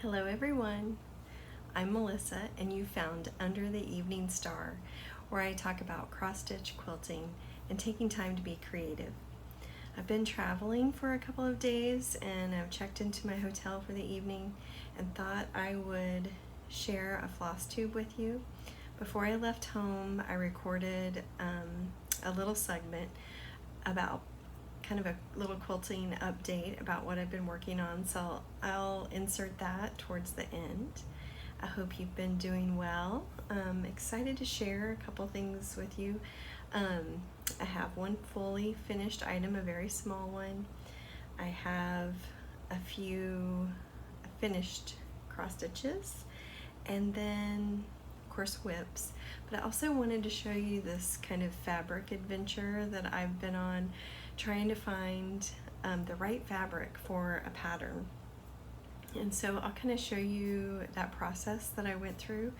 Hello everyone, I'm Melissa and you found Under the Evening Star, where I talk about cross-stitch quilting and taking time to be creative. I've been traveling for a couple of days and I've checked into my hotel for the evening and thought I would share a Flosstube with you. Before I left home, I recorded a little segment about kind of a little quilting update about what I've been working on, so I'll insert that towards the end. I hope you've been doing well. I'm excited to share a couple things with you. I have one fully finished item, a very small one. I have a few finished cross stitches, and then of course whips. But I also wanted to show you this kind of fabric adventure that I've been on, trying to find the right fabric for a pattern. And so I'll kind of show you that process that I went through.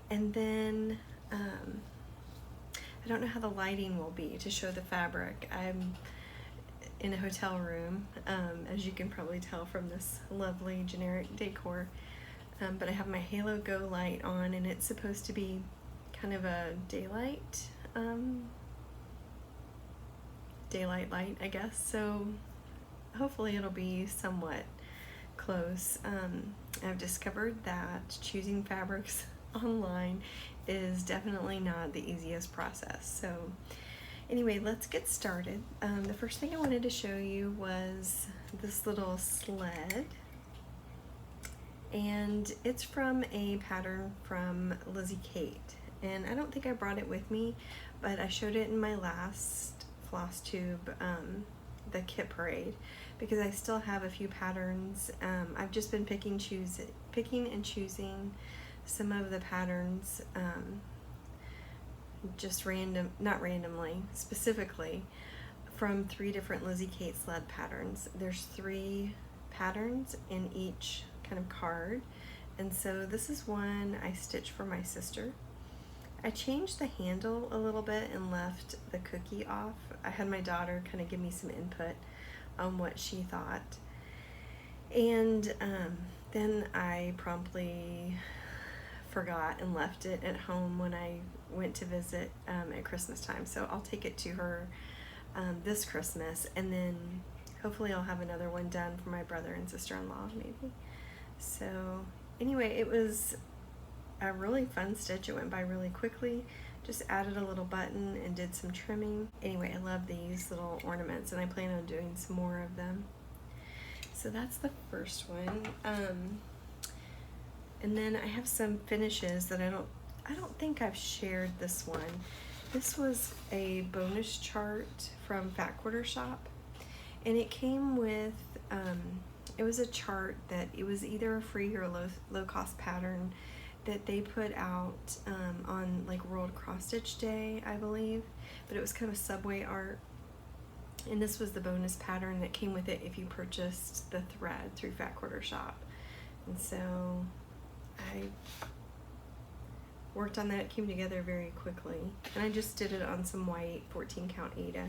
And then I don't know how the lighting will be to show the fabric. I'm in a hotel room, as you can probably tell from this lovely generic decor. But I have my Halo Go light on, and it's supposed to be kind of a daylight light, I guess. So hopefully it'll be somewhat close. I've discovered that choosing fabrics online is definitely not the easiest process. So anyway, let's get started. The first thing I wanted to show you was this little sled, and it's from a pattern from Lizzie Kate, and I don't think I brought it with me, but I showed it in my last Flosstube, the kit parade, because I still have a few patterns. I've just been picking and choosing some of the patterns, just not randomly, specifically from 3 different Lizzie Kate sled patterns. There's 3 patterns in each kind of card, and so this is one I stitched for my sister. I changed the handle a little bit and left the cookie off. I had my daughter kind of give me some input on what she thought, and then I promptly forgot and left it at home when I went to visit at Christmas time. So I'll take it to her this Christmas, and then hopefully I'll have another one done for my brother and sister-in-law maybe. So anyway, it was a really fun stitch. It went by really quickly. Just added a little button and did some trimming. Anyway, I love these little ornaments and I plan on doing some more of them. So that's the first one. And then I have some finishes that I don't think I've shared this one. This was a bonus chart from Fat Quarter Shop, and it came with it was a chart that it was either a free or low cost pattern that they put out on like World Cross Stitch Day, I believe, but it was kind of subway art, and this was the bonus pattern that came with it if you purchased the thread through Fat Quarter Shop. And so I worked on that. It came together very quickly, and I just did it on some white 14 count Aida.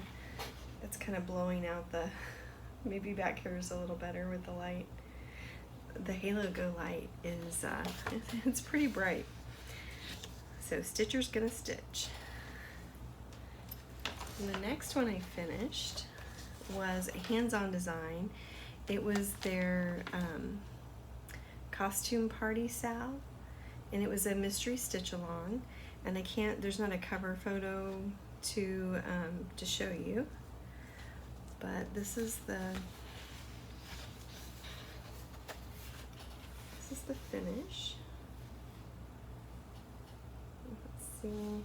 That's kind of blowing out the, maybe back here is a little better with the light. The Halo Go light is, it's pretty bright. So Stitcher's gonna stitch. And the next one I finished was a hands-on design. It was their costume party salve, and it was a mystery stitch along, and there's not a cover photo to show you, but this is the finish. Let's see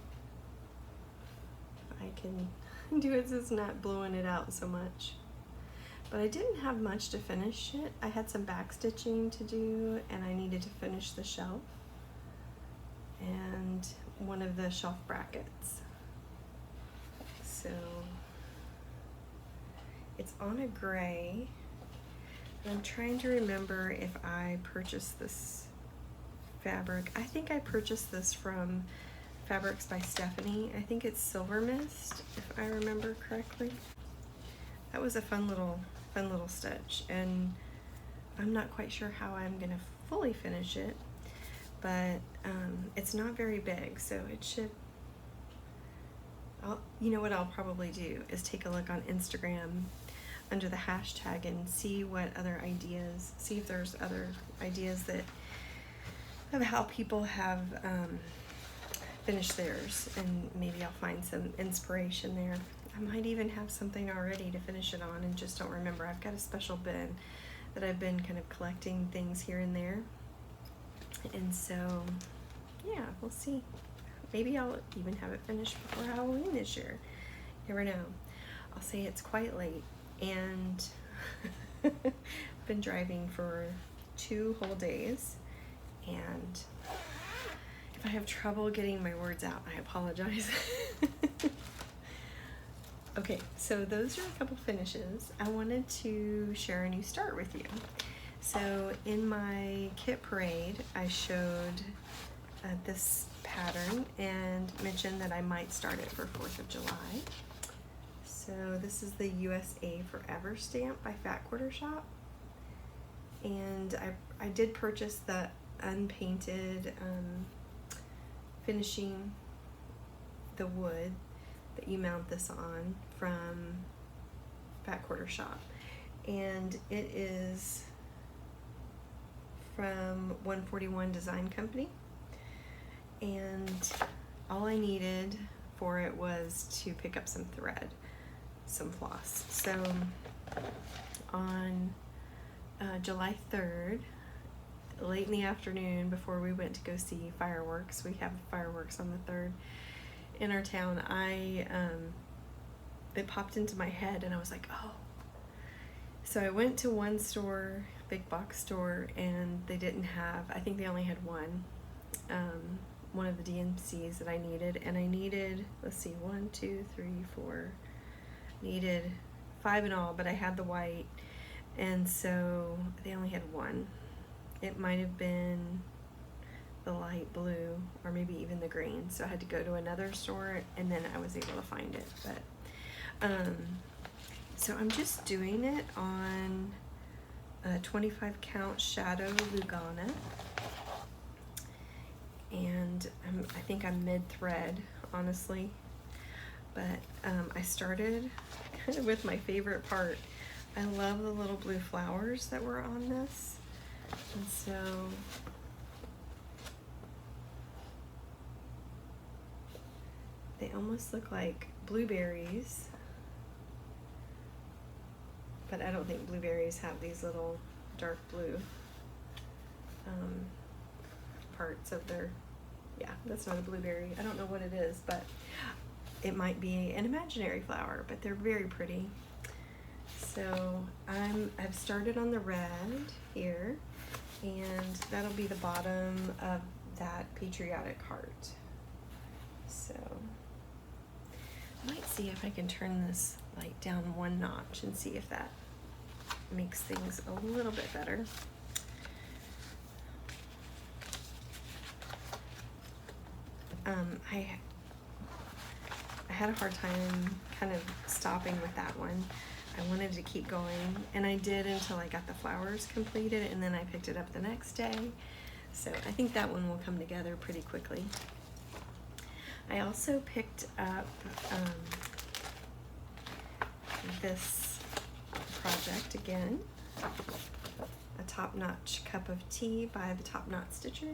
if I can do it so it's not blowing it out so much. But I didn't have much to finish it. I had some back stitching to do, and I needed to finish the shelf and one of the shelf brackets. So it's on a gray. I'm trying to remember if I purchased this fabric. I think I purchased this from Fabrics by Stephanie. I think it's Silver Mist, if I remember correctly. That was a fun little stitch, and I'm not quite sure how I'm gonna fully finish it, but it's not very big, so it should. You know what I'll probably do is take a look on Instagram under the hashtag and see what other ideas, see if there's other ideas that of how people have finished theirs, and maybe I'll find some inspiration there. I might even have something already to finish it on and just don't remember. I've got a special bin that I've been kind of collecting things here and there, and so yeah, we'll see. Maybe I'll even have it finished before Halloween this year. Never know. I'll say it's quite late, and I've been driving for 2 whole days, and if I have trouble getting my words out, I apologize. Okay, so those are a couple finishes. I wanted to share a new start with you. So in my kit parade, I showed this pattern and mentioned that I might start it for 4th of July. So this is the USA Forever stamp by Fat Quarter Shop. And I did purchase the unpainted finishing the wood that you mount this on from Fat Quarter Shop. And it is from 141 Design Company. And all I needed for it was to pick up some thread, some floss. So on July 3rd, late in the afternoon, before we went to go see fireworks, we have fireworks on the 3rd in our town, it popped into my head and I was like, oh. So I went to one store, big box store, and they didn't have, I think they only had one of the DMCs that I needed, and I needed, let's see, 1, 2, 3, 4, needed 5 in all, but I had the white, and so they only had one. It might have been the light blue or maybe even the green, so I had to go to another store and then I was able to find it. But so I'm just doing it on a 25 count Shadow Lugana, and I think I'm mid-thread, honestly, but I started kind of with my favorite part. I love the little blue flowers that were on this, and so they almost look like blueberries, but I don't think blueberries have these little dark blue parts of their, yeah, that's not a blueberry. I don't know what it is, but it might be an imaginary flower, but they're very pretty. So I've started on the red here, and that'll be the bottom of that Patriotic heart. So I might see if I can turn this light down 1 notch and see if that makes things a little bit better. I had a hard time kind of stopping with that one. I wanted to keep going, and I did until I got the flowers completed, and then I picked it up the next day. So I think that one will come together pretty quickly. I also picked up this project again, a top-notch cup of tea by the Top Knot Stitcher.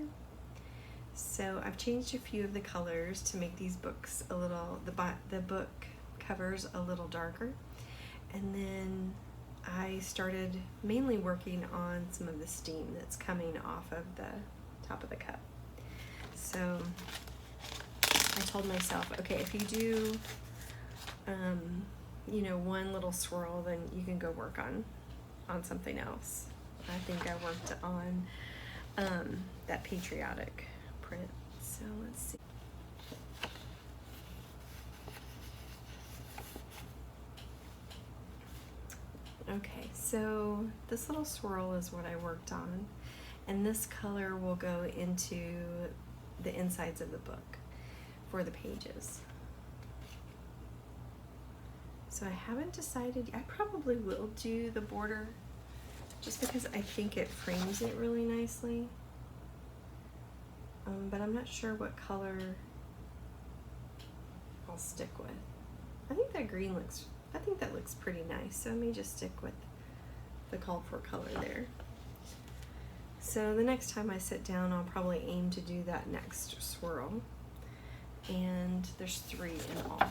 So I've changed a few of the colors to make these books a little, the book covers a little darker. And then I started mainly working on some of the steam that's coming off of the top of the cup. So I told myself, okay, if you do, you know, one little swirl, then you can go work on something else. I think I worked on that Patriotic print. So let's see. Okay, so this little swirl is what I worked on, and this color will go into the insides of the book for the pages. So I haven't decided. I probably will do the border just because I think it frames it really nicely. But I'm not sure what color I'll stick with. I think that looks pretty nice, so I may just stick with the called for color there. So the next time I sit down, I'll probably aim to do that next swirl. And there's 3 in all.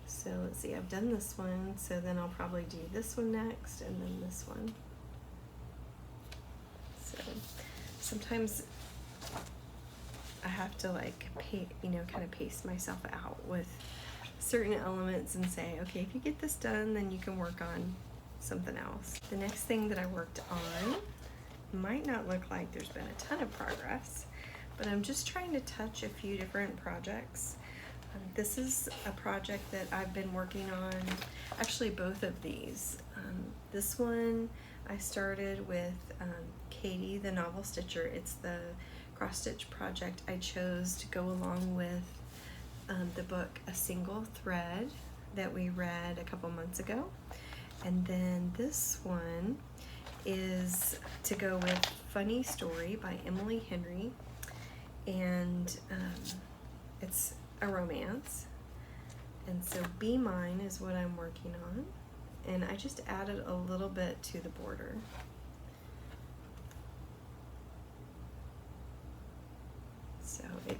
So let's see, I've done this one, so then I'll probably do this one next, and then this one. So sometimes I have to like kind of pace myself out with certain elements and say, okay, if you get this done, then you can work on something else. The next thing that I worked on might not look like there's been a ton of progress, but I'm just trying to touch a few different projects. This is a project that I've been working on, actually both of these. This one I started with Katie, the novel stitcher. It's the cross stitch project I chose to go along with the book A Single Thread that we read a couple months ago. And then this one is to go with Funny Story by Emily Henry, and it's a romance. And so Be Mine is what I'm working on, and I just added a little bit to the border. So it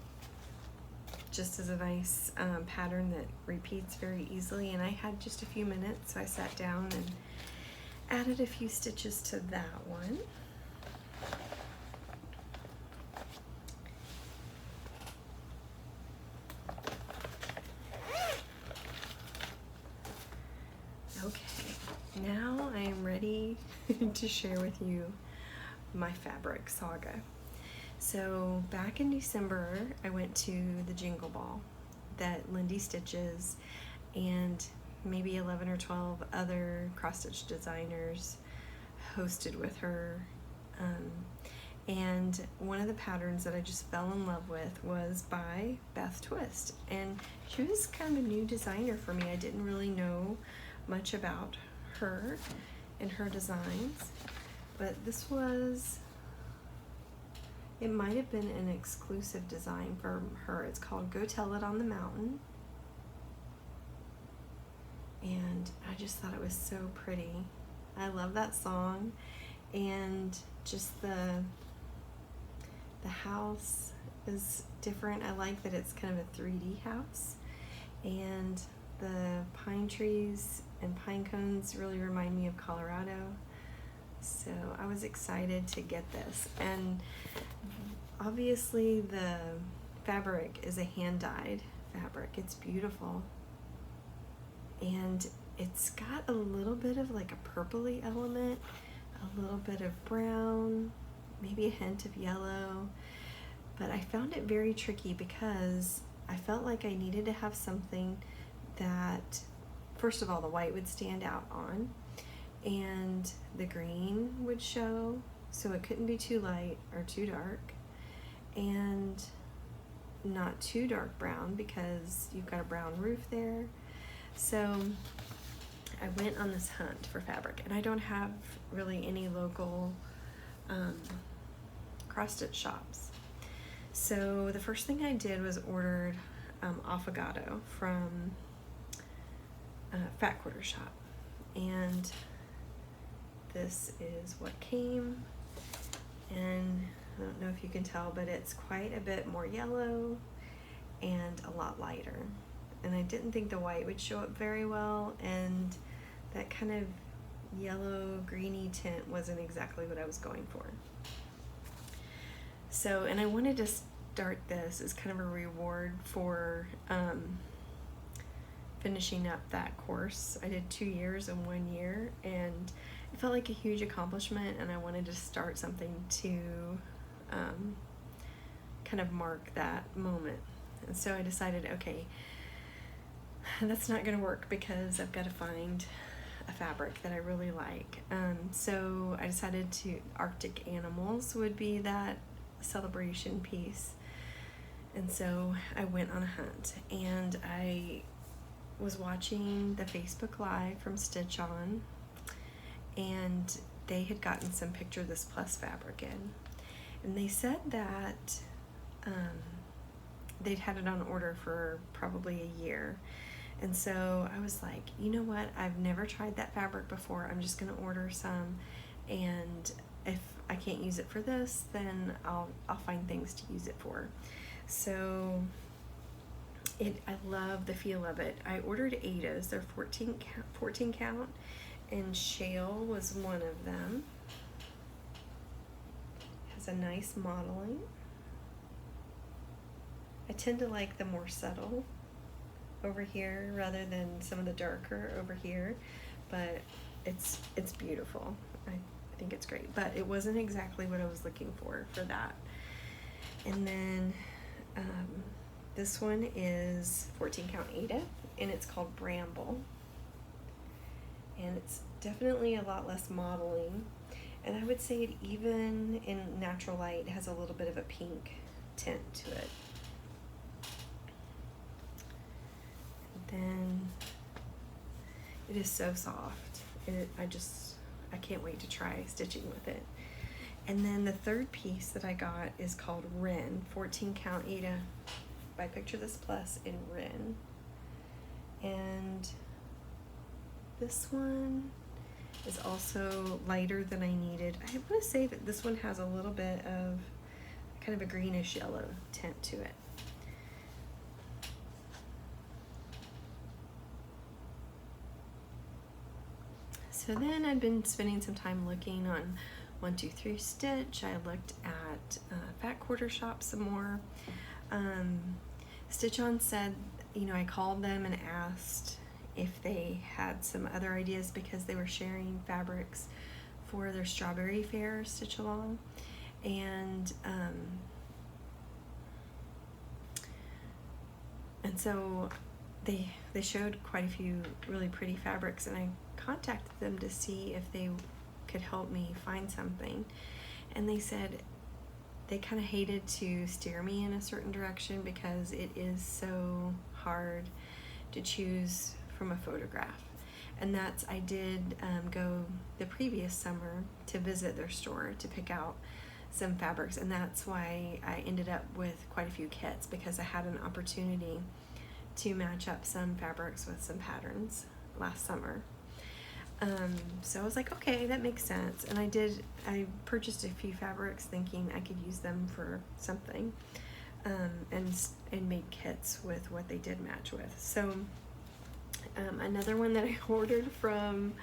just is a nice pattern that repeats very easily, and I had just a few minutes, so I sat down and added a few stitches to that one. Okay, now I am ready to share with you my fabric saga. So back in December, I went to the Jingle Ball that Lindy Stitches and maybe 11 or 12 other cross-stitch designers hosted with her. And one of the patterns that I just fell in love with was by Beth Twist. And she was kind of a new designer for me. I didn't really know much about her and her designs, but this was, it might have been an exclusive design for her. It's called Go Tell It on the Mountain. And I just thought it was so pretty. I love that song, and just the house is different. I like that it's kind of a 3D house, and the pine trees and pine cones really remind me of Colorado. So I was excited to get this, and obviously the fabric is a hand-dyed fabric. It's beautiful, and it's got a little bit of like a purpley element, a little bit of brown, maybe a hint of yellow, but I found it very tricky because I felt like I needed to have something that, first of all, the white would stand out on, and the green would show, so it couldn't be too light or too dark, and not too dark brown because you've got a brown roof there. So I went on this hunt for fabric, and I don't have really any local cross-stitch shops. So the first thing I did was ordered Affogato from Fat Quarter Shop, and this is what came, and I don't know if you can tell, but it's quite a bit more yellow and a lot lighter, and I didn't think the white would show up very well, and that kind of yellow greeny tint wasn't exactly what I was going for. So, and I wanted to start this as kind of a reward for finishing up that course. I did 2 years in 1 year, and it felt like a huge accomplishment, and I wanted to start something to kind of mark that moment. And so I decided, okay, that's not going to work because I've got to find a fabric that I really like. So I decided Arctic Animals would be that celebration piece. And so I went on a hunt, and I was watching the Facebook Live from Stitch On, and they had gotten some Picture This Plus fabric in. And they said that they'd had it on order for probably a year. And so I was like, you know what? I've never tried that fabric before. I'm just going to order some. And if I can't use it for this, then I'll find things to use it for. So I love the feel of it. I ordered Ada's. They're 14 count, and Shale was one of them. Has a nice modeling. I tend to like the more subtle over here rather than some of the darker over here, but it's beautiful. I think it's great, but it wasn't exactly what I was looking for that. And then this one is 14 count Ada, and it's called Bramble, and it's definitely a lot less modeling, and I would say it, even in natural light, has a little bit of a pink tint to it. And then it is so soft. I can't wait to try stitching with it. And then the third piece that I got is called Wren, 14 count Ada by Picture This Plus in Wren. And this one is also lighter than I needed. I want to say that this one has a little bit of kind of a greenish yellow tint to it. So then I'd been spending some time looking on 1-2-3 Stitch. I looked at Fat Quarter Shop some more. Stitch On said, you know, I called them and asked if they had some other ideas because they were sharing fabrics for their Strawberry Fair Stitch Along. And so they showed quite a few really pretty fabrics, and I contacted them to see if they could help me find something. And they said they kind of hated to steer me in a certain direction because it is so hard to choose from a photograph. And I did go the previous summer to visit their store to pick out some fabrics, and that's why I ended up with quite a few kits, because I had an opportunity to match up some fabrics with some patterns last summer. So I was like, okay, that makes sense. And I purchased a few fabrics thinking I could use them for something, and made kits with what they did match with. So another one that I ordered from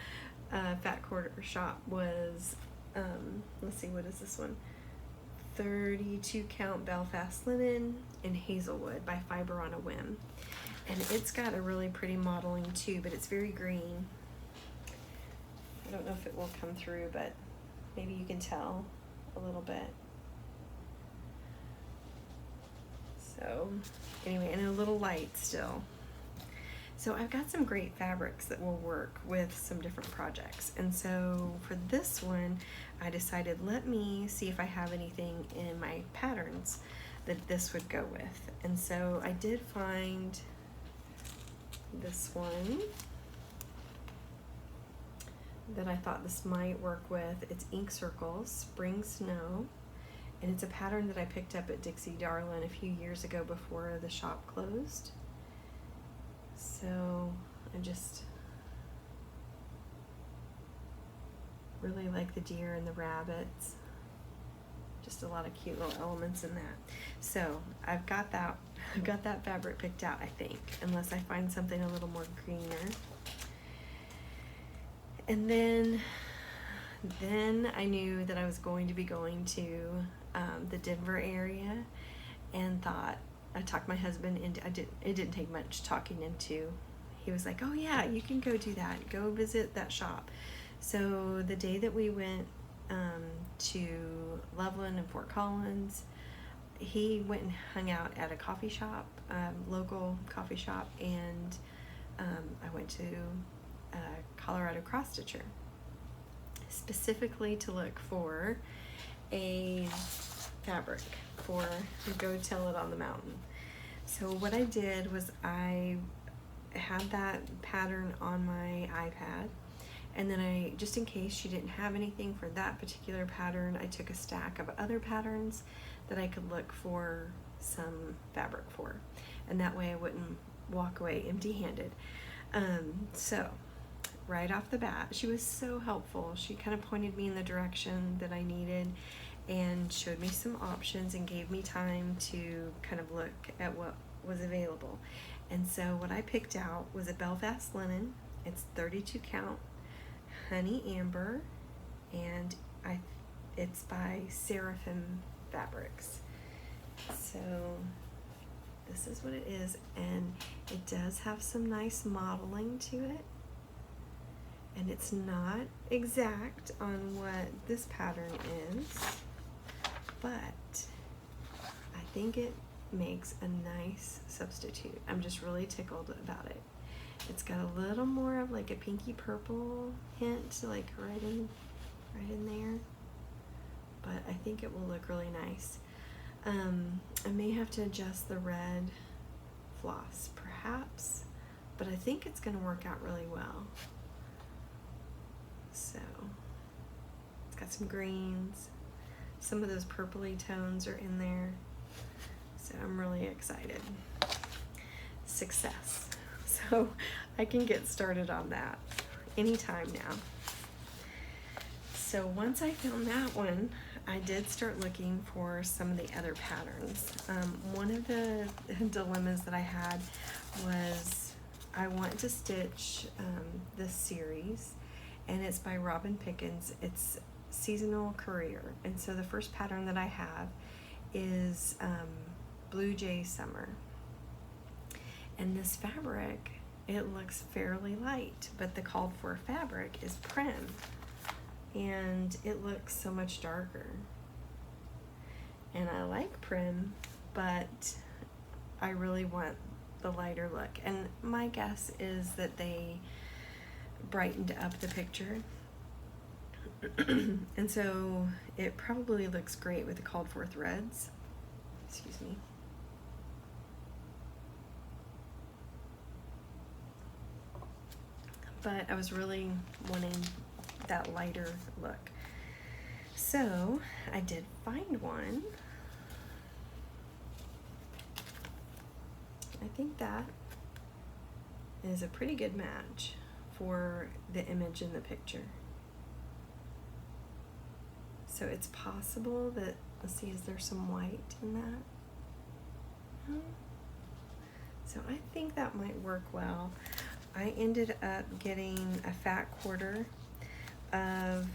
Fat Quarter Shop was, let's see, what is this one? 32 count Belfast linen in Hazelwood by Fiber on a Whim. And it's got a really pretty modeling too, but it's very green. I don't know if it will come through, but maybe you can tell a little bit. So anyway, and a little light still. So I've got some great fabrics that will work with some different projects. And so for this one, I decided, let me see if I have anything in my patterns that this would go with. And so I did find this one that I thought this might work with. It's Ink Circles, Spring Snow, and it's a pattern that I picked up at Dixie Darlin a few years ago before the shop closed. So I just really like the deer and the rabbits. Just a lot of cute little elements in that. So I've got that fabric picked out, I think, unless I find something a little more greener. And then I knew that I was going to be going to the Denver area, and I talked my husband into, it didn't take much talking into. He was like, oh yeah, you can go do that. Go visit that shop. So the day that we went to Loveland and Fort Collins, he went and hung out at a coffee shop, local coffee shop, and I went to Colorado Cross Stitcher specifically to look for a fabric for Go Tell It on the Mountain. So what I did was I had that pattern on my iPad, And then I, just in case she didn't have anything for that particular pattern, I took a stack of other patterns that I could look for some fabric for. And that way I wouldn't walk away empty-handed. So right off the bat, she was so helpful. She kind of pointed me in the direction that I needed and showed me some options and gave me time to kind of look at what was available. And so what I picked out was a Belfast linen. It's 32 count, honey amber, and it's by Seraphim Fabrics. So this is what it is, and it does have some nice modeling to it, and it's not exact on what this pattern is, but I think it makes a nice substitute. I'm just really tickled about it. It's got a little more of like a pinky purple hint, like right in there, but I think it will look really nice. I may have to adjust the red floss perhaps, but I think it's going to work out really well. So it's got some greens, some of those purpley tones are in there, so I'm really excited. Success. So I can get started on that anytime now. So once I found that one, I did start looking for some of the other patterns. One of the dilemmas that I had was I want to stitch this series, and it's by Robin Pickens. It's Seasonal Career, and so the first pattern that I have is Blue Jay Summer. And this fabric, it looks fairly light, but the called for fabric is prim, and it looks so much darker. And I like prim, but I really want the lighter look. And my guess is that they brightened up the picture. And so it probably looks great with the called for threads. Excuse me. But I was really wanting that lighter look. So I did find one. I think that is a pretty good match for the image in the picture. So it's possible that, let's see, is there some white in that? No. So I think that might work well. I ended up getting a fat quarter of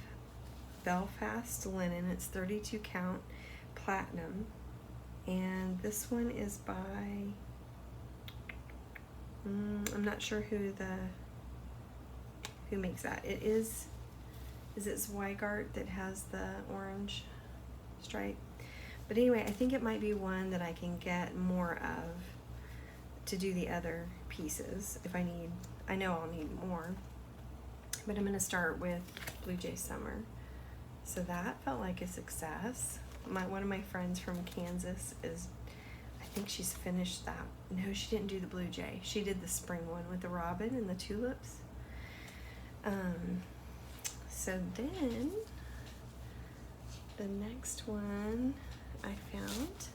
Belfast linen. It's 32 count platinum, and this one is by I'm not sure who makes that. It is it Zweigart that has the orange stripe? But anyway, I think it might be one that I can get more of to do the other pieces if I need. I know I'll need more, but I'm going to start with Blue Jay Summer. So that felt like a success. One of my friends from Kansas I think she's finished that. No, she didn't do the Blue Jay. She did the spring one with the robin and the tulips. So then the next one I found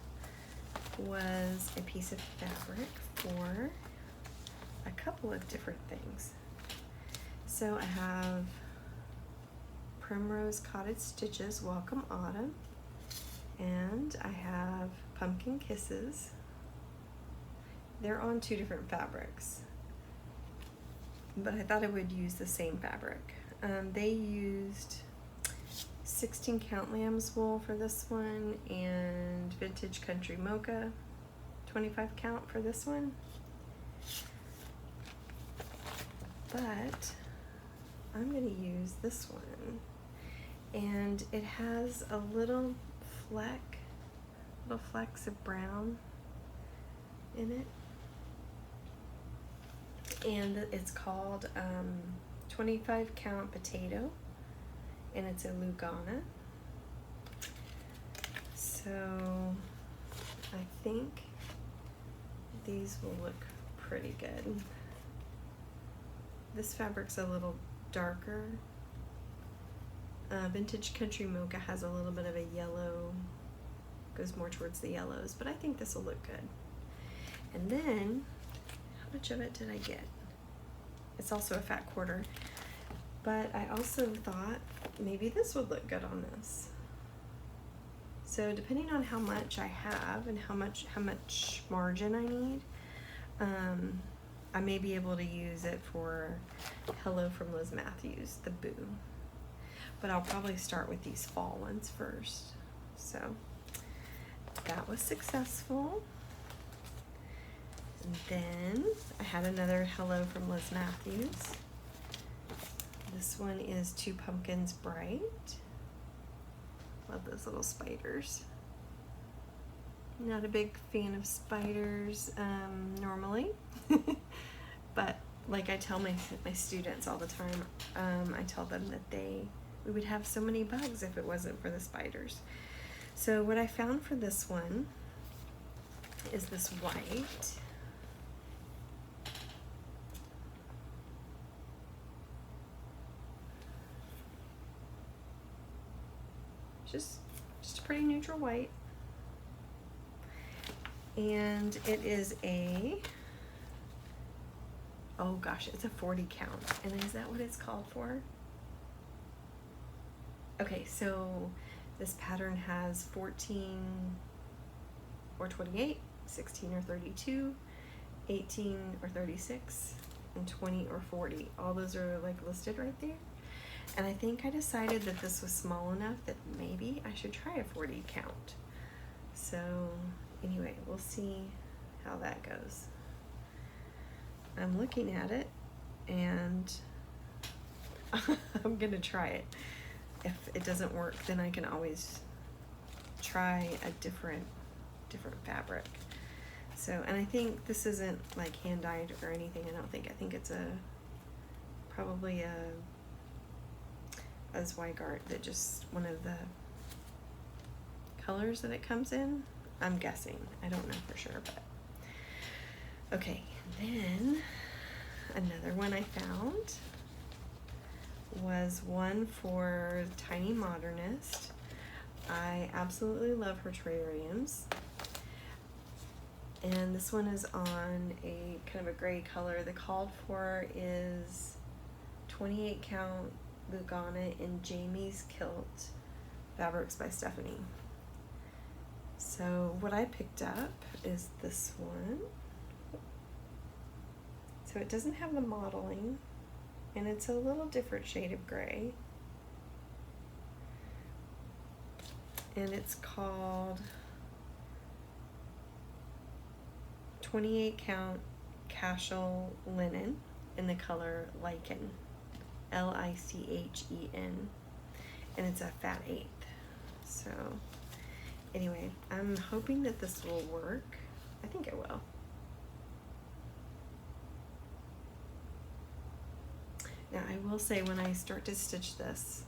was a piece of fabric for a couple of different things. So I have Primrose Cottage Stitches Welcome Autumn, and I have Pumpkin Kisses. They're on two different fabrics, but I thought I would use the same fabric. They used 16 count lamb's wool for this one and Vintage Country Mocha 25 count for this one. But I'm going to use this one, and it has a little flecks of brown in it, and it's called 25 count potato, and it's a Lugana. So I think these will look pretty good. This fabric's a little darker. Vintage Country Mocha has a little bit of a yellow, goes more towards the yellows, but I think this will look good. And then, how much of it did I get? It's also a fat quarter, but I also thought maybe this would look good on this. So depending on how much I have and how much margin I need, I may be able to use it for Hello from Liz Matthews, the Boo. But I'll probably start with these fall ones first. So that was successful. And then I had another Hello from Liz Matthews. This one is Two Pumpkins Bright. Love those little spiders. Not a big fan of spiders normally, but like I tell my students all the time, I tell them that we would have so many bugs if it wasn't for the spiders. So what I found for this one is this white. Just a pretty neutral white. And it is oh gosh, it's a 40 count. And is that what it's called for? Okay, so this pattern has 14 or 28, 16 or 32, 18 or 36, and 20 or 40. All those are like listed right there. And I think I decided that this was small enough that maybe I should try a 40 count. So anyway, we'll see how that goes. I'm looking at it and I'm gonna try it. If it doesn't work, then I can always try a different fabric. So, and I think this isn't like hand dyed or anything. I think it's probably a Zweigart, that just one of the colors that it comes in. I'm guessing. I don't know for sure, but okay. Then another one I found was one for Tiny Modernist. I absolutely love her terrariums. And this one is on a kind of a gray color. The called for is 28 count Lugana in Jamie's Kilt, Fabrics by Stephanie. So what I picked up is this one. So it doesn't have the modeling, and it's a little different shade of gray. And it's called 28 count Cashel Linen in the color Lichen, L-I-C-H-E-N, and it's a fat 1/8. So anyway, I'm hoping that this will work. I think it will. Now I will say, when I start to stitch this,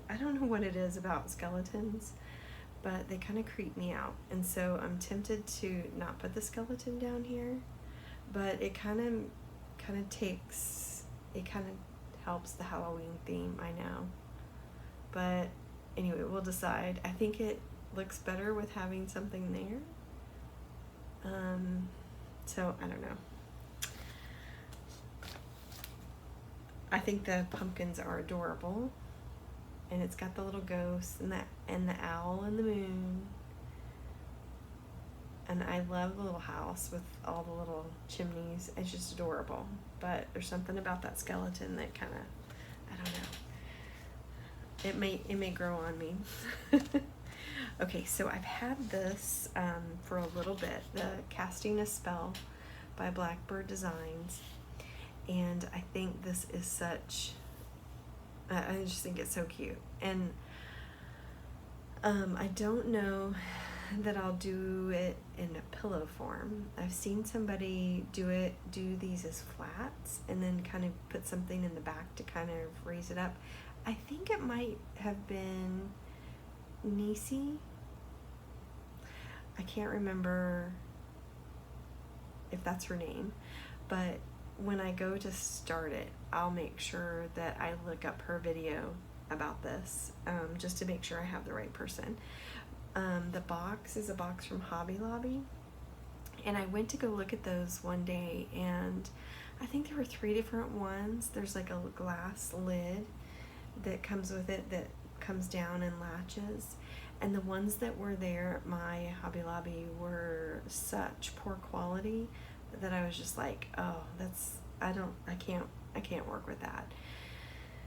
I don't know what it is about skeletons, but they kind of creep me out, and so I'm tempted to not put the skeleton down here, but it kind of helps the Halloween theme, I know. But anyway, we'll decide. I think it looks better with having something there. So I don't know. I think the pumpkins are adorable, and it's got the little ghosts and the owl and the moon. And I love the little house with all the little chimneys. It's just adorable. But there's something about that skeleton that kind of, I don't know. It may grow on me. Okay, so I've had this for a little bit. The Casting a Spell by Blackbird Designs. And I think this is such, I just think it's so cute. And I don't know that I'll do it in a pillow form. I've seen somebody do these as flats and then kind of put something in the back to kind of raise it up. I think it might have been Nisi. I can't remember if that's her name, but when I go to start it, I'll make sure that I look up her video about this, just to make sure I have the right person. The box is a box from Hobby Lobby, and I went to go look at those one day, and I think there were 3 different ones. There's like a glass lid that comes with it that comes down and latches, and the ones that were there at my Hobby Lobby were such poor quality that I was just like, oh, I can't work with that.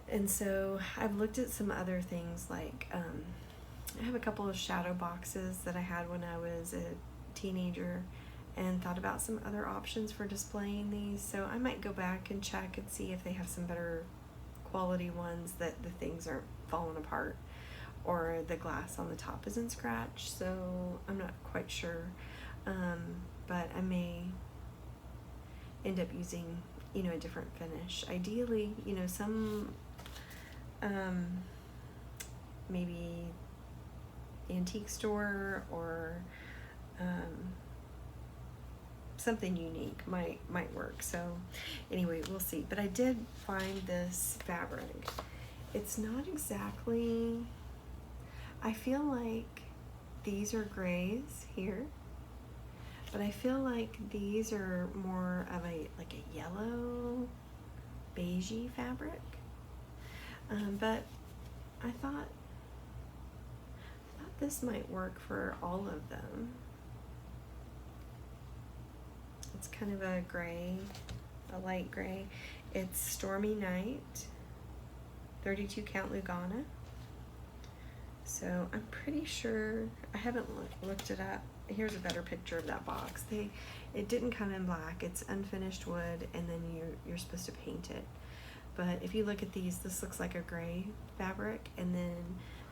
And so I've looked at some other things, like I have a couple of shadow boxes that I had when I was a teenager, and thought about some other options for displaying these. So I might go back and check and see if they have some better quality ones that the things aren't falling apart, or the glass on the top isn't scratched. So I'm not quite sure, but I may end up using, you know, a different finish. Ideally, you know, some maybe antique store or something unique might work. So anyway, we'll see. But I did find this fabric. It's not exactly, I feel like these are grays here, but I feel like these are more of a yellow beigey fabric. But I thought this might work for all of them. It's kind of a gray, a light gray. It's Stormy Night, 32 count Lugana. So I'm pretty sure, I haven't looked it up. Here's a better picture of that box. It didn't come in black. It's unfinished wood, and then you're supposed to paint it. But if you look at these, this looks like a gray fabric, and then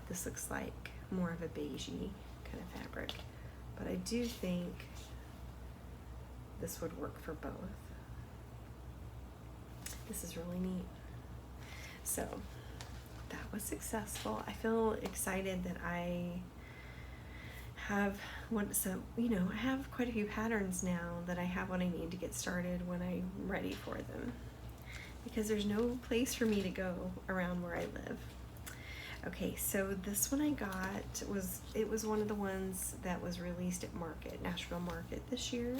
this looks like more of a beigey kind of fabric. But I do think this would work for both. This is really neat. So that was successful. I feel excited that I have I have quite a few patterns now that I have what I need to get started when I'm ready for them, because there's no place for me to go around where I live. Okay, so this one I got was one of the ones that was released at Nashville Market this year,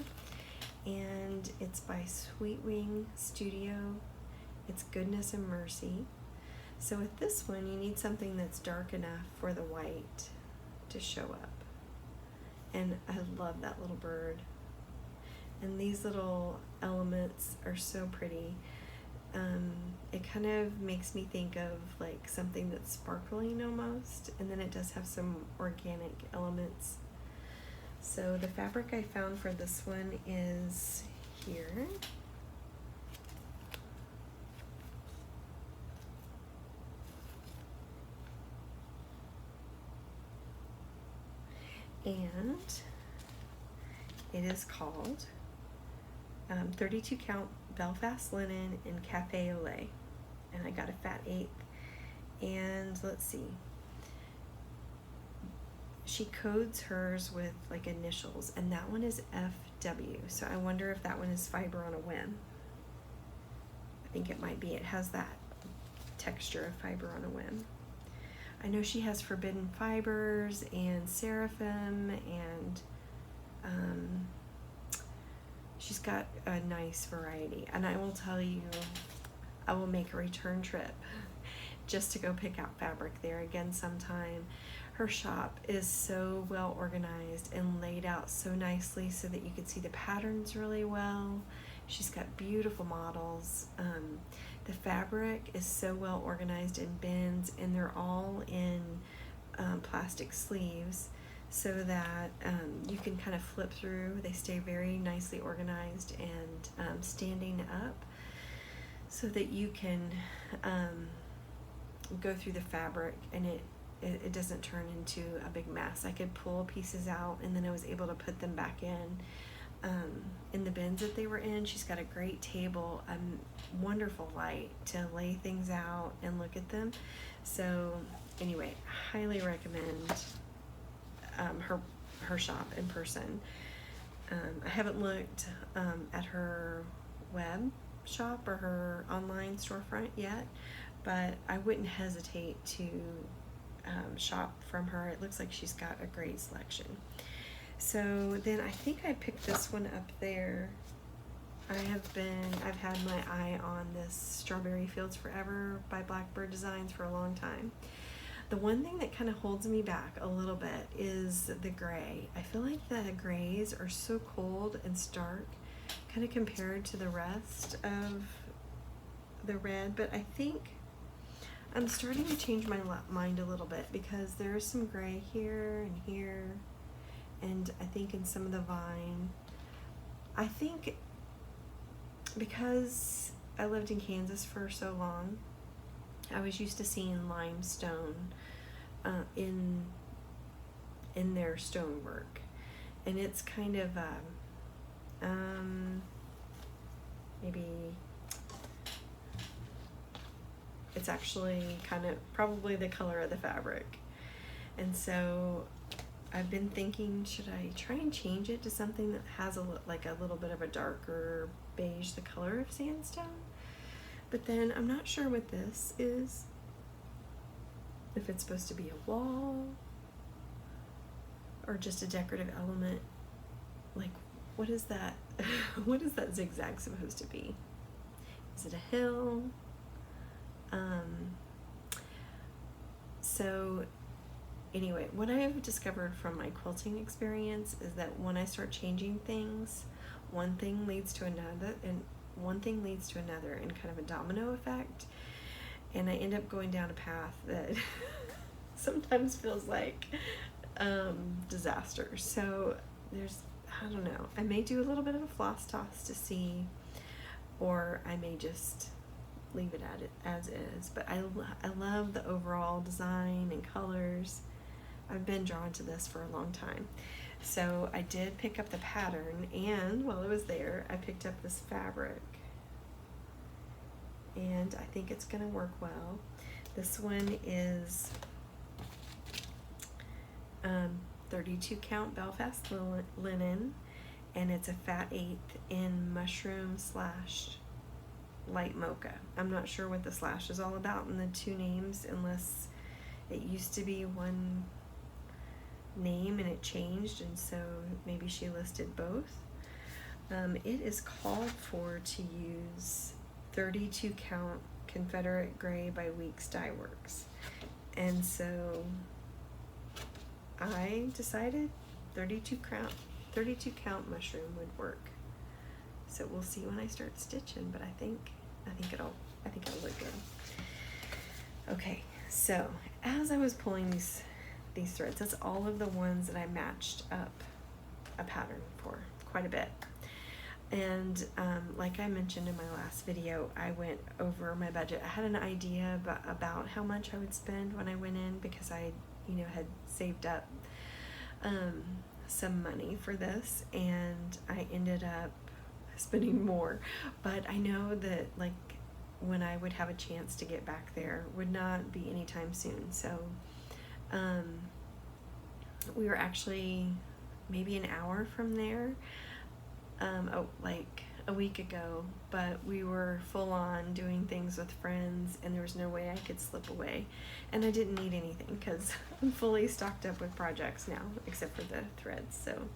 and it's by Sweet Wing Studio. It's Goodness and Mercy. So with this one, you need something that's dark enough for the white to show up. And I love that little bird. And these little elements are so pretty. It kind of makes me think of like something that's sparkling almost, and then it does have some organic elements. So the fabric I found for this one is here. And it is called 32 count Belfast linen in Cafe au lait, and I got a fat 1/8. And let's see, she codes hers with like initials, and that one is FW. So I wonder if that one is fiber on a whim. I think it might be. It has that texture of fiber on a whim. I know she has Forbidden Fibers and Seraphim, and she's got a nice variety. And I will tell you, I will make a return trip just to go pick out fabric there again sometime. Her shop is so well organized and laid out so nicely so that you can see the patterns really well. She's got beautiful models. The fabric is so well organized in bins, and they're all in plastic sleeves, so that you can kind of flip through. They stay very nicely organized and standing up, so that you can go through the fabric and it doesn't turn into a big mess. I could pull pieces out, and then I was able to put them back in the bins that they were in. She's got a great table, a wonderful light to lay things out and look at them. So anyway, highly recommend her shop in person. I haven't looked at her web shop or her online storefront yet, but I wouldn't hesitate to shop from her. It looks like she's got a great selection. So then I think I picked this one up there. I've had my eye on this Strawberry Fields Forever by Blackbird Designs for a long time. The one thing that kind of holds me back a little bit is the gray. I feel like the grays are so cold and stark, kind of compared to the rest of the red, but I think I'm starting to change my mind a little bit, because there's some gray here and here, and I think in some of the vine. I think because I lived in Kansas for so long, I was used to seeing limestone in their stonework, and it's kind of maybe it's actually kind of probably the color of the fabric. And so I've been thinking, should I try and change it to something that has like a little bit of a darker beige, the color of sandstone? But then I'm not sure what this is, if it's supposed to be a wall or just a decorative element. Like, what is that? What is that zigzag supposed to be? Is it a hill? So anyway, what I have discovered from my quilting experience is that when I start changing things, one thing leads to another, and kind of a domino effect, and I end up going down a path that sometimes feels like disaster. So I don't know, I may do a little bit of a floss toss to see, or I may just leave it at it as is. But I love the overall design and colors. I've been drawn to this for a long time. So I did pick up the pattern, and while I was there, I picked up this fabric, and I think it's going to work well. This one is 32 count Belfast linen, and it's a fat 1/8 in mushroom / light mocha. I'm not sure what the slash is all about in the two names, unless it used to be one name and it changed, and so maybe she listed both. It is called for to use 32 count Confederate Gray by Weeks Dye Works, and so I decided 32 count mushroom would work. So we'll see when I start stitching, but I think it'll look good. Okay, so as I was pulling these threads, that's all of the ones that I matched up a pattern for quite a bit. And like I mentioned in my last video, I went over my budget. I had an idea about how much I would spend when I went in, because I had saved up some money for this, and I ended up spending more. But I know that, like, when I would have a chance to get back there would not be anytime soon. So we were actually maybe an hour from there, like a week ago, but we were full on doing things with friends, and there was no way I could slip away, and I didn't need anything because I'm fully stocked up with projects now, except for the threads. So,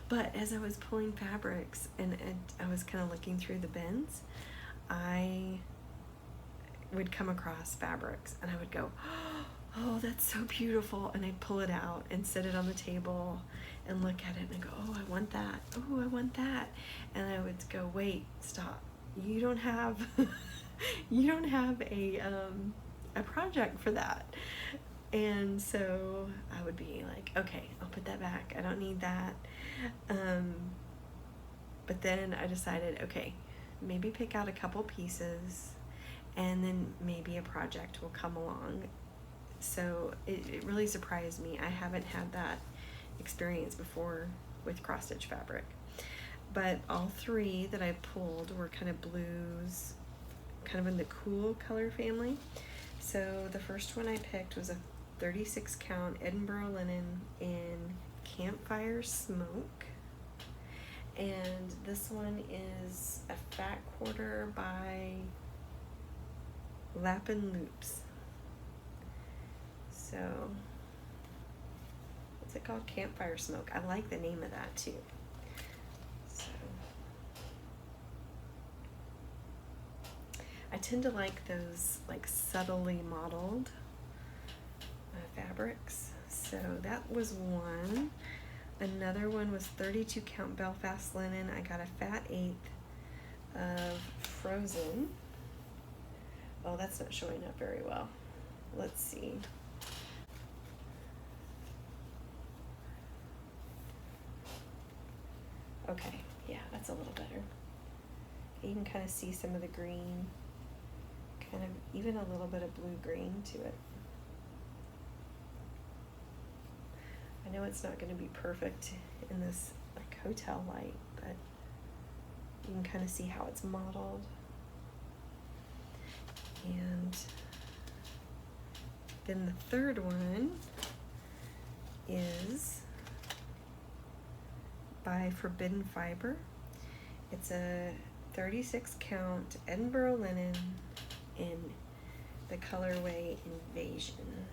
but as I was pulling fabrics and I was kind of looking through the bins, I would come across fabrics and I would go, oh, that's so beautiful, and I'd pull it out and set it on the table and look at it and I go, oh, I want that, oh, I want that, and I would go, wait, stop, you don't have a project for that. And so I would be like, okay, I'll put that back, I don't need that. But then I decided, okay, maybe pick out a couple pieces, and then maybe a project will come along. So it really surprised me. I haven't had that experience before with cross stitch fabric. But all three that I pulled were kind of blues, kind of in the cool color family. So the first one I picked was a 36 count Edinburgh linen in Campfire Smoke. And this one is a fat quarter by Lappin' Loops. So, what's it called? Campfire Smoke. I like the name of that too. So, I tend to like those like subtly modeled fabrics. So that was one. Another one was 32 count Belfast linen. I got a fat 1/8 of frozen. Oh, that's not showing up very well. Let's see. Okay, yeah, that's a little better. You can kind of see some of the green, kind of even a little bit of blue-green to it. I know it's not going to be perfect in this like hotel light, but you can kind of see how it's modeled. And then the third one is by Forbidden Fiber. It's a 36 count Edinburgh linen in the colorway Invasion.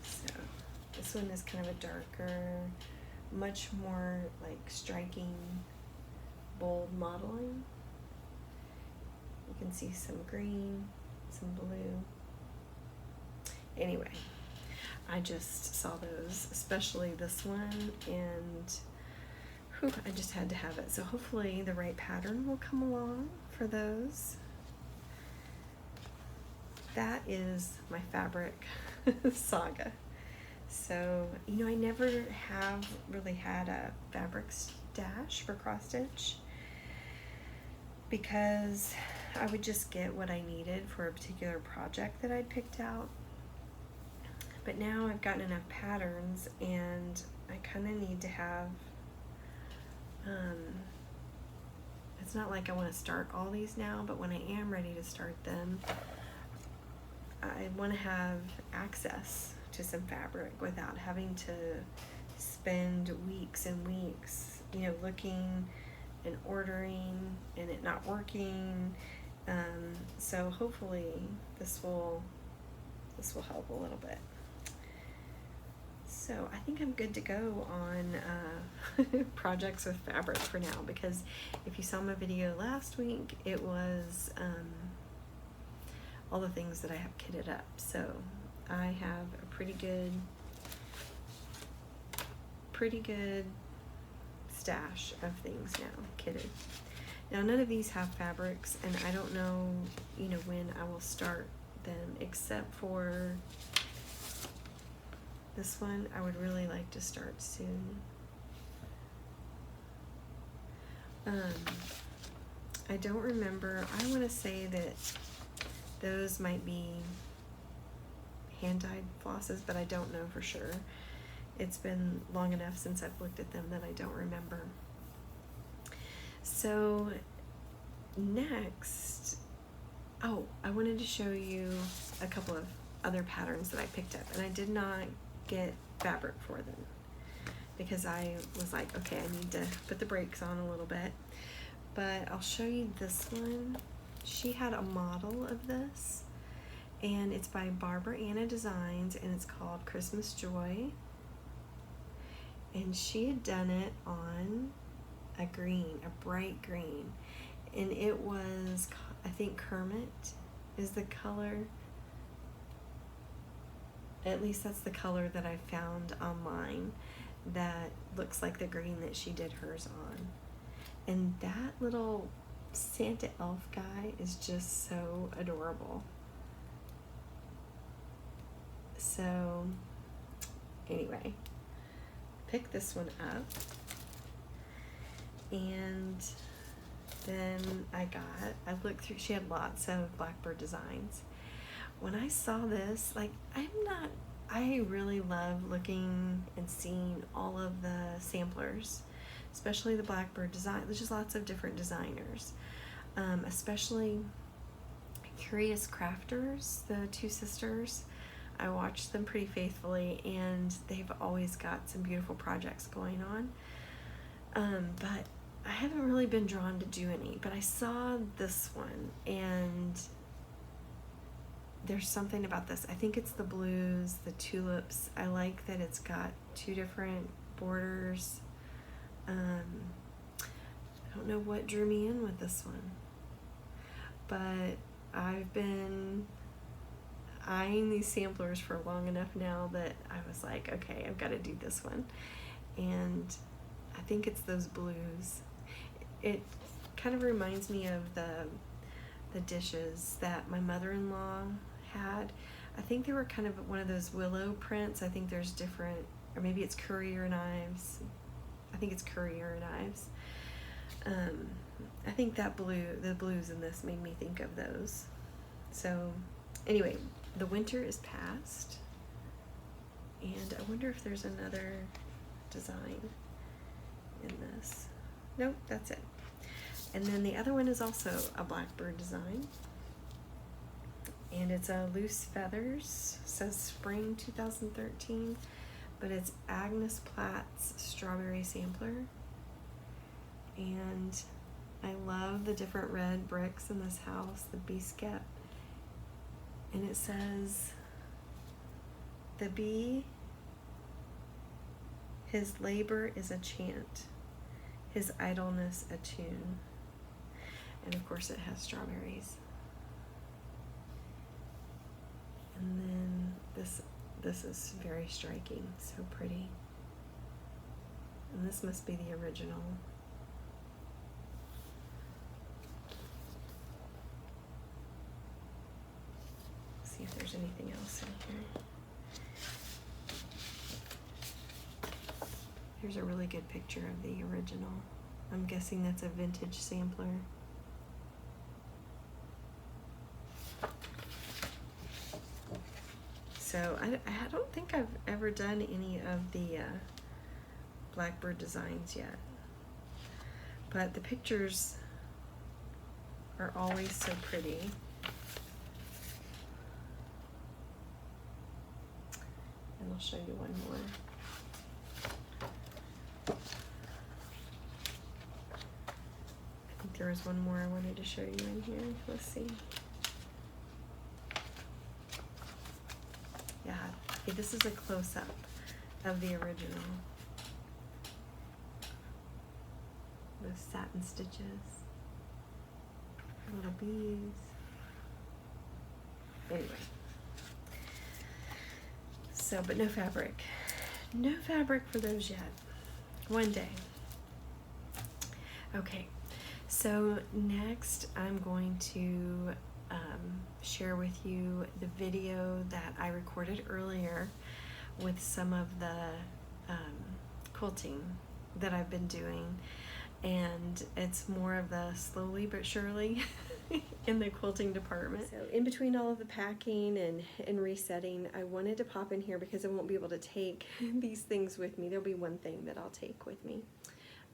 So this one is kind of a darker, much more like striking, bold modeling. You can see some green, some blue. Anyway, I just saw those, especially this one, and whew, I just had to have it. So hopefully the right pattern will come along for those. That is my fabric saga. So, you know, I never have really had a fabric stash for cross stitch because I would just get what I needed for a particular project that I'd picked out. But now I've gotten enough patterns and I kind of need to have, it's not like I want to start all these now, but when I am ready to start them, I want to have access to some fabric without having to spend weeks and weeks, you know, looking and ordering and it not working. So hopefully this will help a little bit. So I think I'm good to go on projects with fabric for now, because if you saw my video last week, it was all the things that I have kitted up. So I have a pretty good stash of things now kitted. Now none of these have fabrics, and I don't know, you know, when I will start them, except for this one. I would really like to start soon. I don't remember. I want to say that those might be hand-dyed flosses, but I don't know for sure. It's been long enough since I've looked at them that I don't remember. So next, oh, I wanted to show you a couple of other patterns that I picked up, and I did not get fabric for them because I was like, okay, I need to put the brakes on a little bit. But I'll show you this one. She had a model of this, and it's by Barbara Anna Designs, and it's called Christmas Joy. And she had done it on a green, a bright green, and it was, I think Kermit is the color. At least that's the color that I found online that looks like the green that she did hers on. And that little Santa elf guy is just so adorable. So anyway, pick this one up, and then I looked through, she had lots of Blackbird designs. When I saw this, like, I really love looking and seeing all of the samplers, especially the Blackbird design. There's just lots of different designers, especially Curious Crafters, the two sisters. I watch them pretty faithfully, and they've always got some beautiful projects going on. But I haven't really been drawn to do any, but I saw this one, and there's something about this. I think it's the blues, the tulips. I like that it's got two different borders. I don't know what drew me in with this one, but I've been eyeing these samplers for long enough now that I was like, okay, I've got to do this one. And I think it's those blues. It kind of reminds me of the dishes that my mother-in-law had. I think they were kind of one of those willow prints. I think there's different, or maybe it's currier knives. I think it's currier knives. I think that the blues in this made me think of those. So anyway, the winter is past, and I wonder if there's another design in this. Nope, that's it. And then the other one is also a blackbird design, and it's a loose feathers. It says spring 2013, but it's Agnes Platt's strawberry sampler. And I love the different red bricks in this house, the biscuit. And it says, the bee, his labor is a chant, his idleness a tune. And of course it has strawberries. And then this is very striking, so pretty. And this must be the original. See if there's anything else in here. Here's a really good picture of the original. I'm guessing that's a vintage sampler. So I don't think I've ever done any of the blackbird designs yet, but the pictures are always so pretty. And I'll show you one more. I think there was one more I wanted to show you in here. Let's see. Yeah, okay, this is a close-up of the original. Those satin stitches, little bees. Anyway. So, but no fabric. No fabric for those yet. One day. Okay, so next I'm going to share with you the video that I recorded earlier with some of the quilting that I've been doing. And it's more of the slowly but surely in the quilting department. So in between all of the packing and resetting, I wanted to pop in here because I won't be able to take these things with me. There'll be one thing that I'll take with me.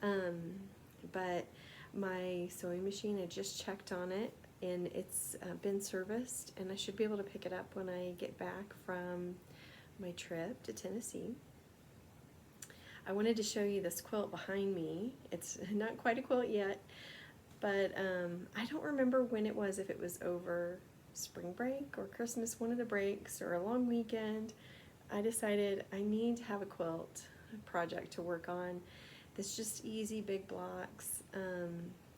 But my sewing machine, I just checked on it, and it's been serviced, and I should be able to pick it up when I get back from my trip to Tennessee. I wanted to show you this quilt behind me. It's not quite a quilt yet, but I don't remember when it was, if it was over spring break or Christmas, one of the breaks, or a long weekend. I decided I need to have a quilt project to work on that's just easy, big blocks,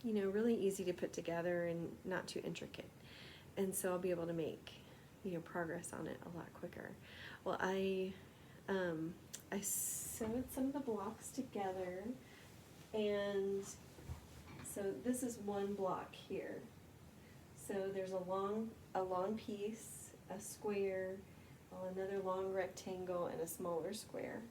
you know, really easy to put together and not too intricate. And so I'll be able to make, you know, progress on it a lot quicker. Well, I sewed some of the blocks together, and so this is one block here. So there's a long piece, a square, another long rectangle, and a smaller square.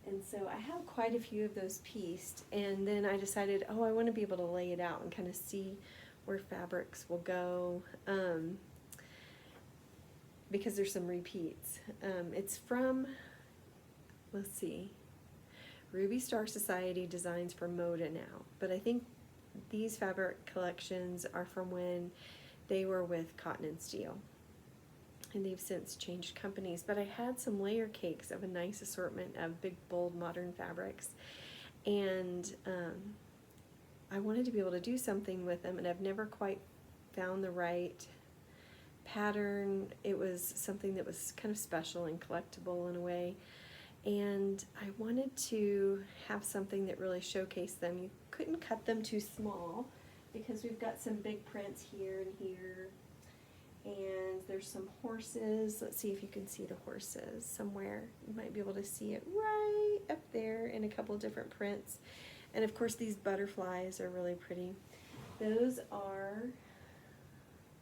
And so I have quite a few of those pieced, and then I decided, oh, I want to be able to lay it out and kind of see where fabrics will go, because there's some repeats. It's from, let's see, Ruby Star Society Designs for Moda now, but I think these fabric collections are from when they were with Cotton and Steel, and they've since changed companies. But I had some layer cakes of a nice assortment of big, bold, modern fabrics, And I wanted to be able to do something with them, and I've never quite found the right pattern. It was something that was kind of special and collectible in a way, and I wanted to have something that really showcased them. You couldn't cut them too small because we've got some big prints here and here, and there's some horses. Let's see if you can see the horses somewhere. You might be able to see it right up there in a couple different prints. And of course these butterflies are really pretty. Those are,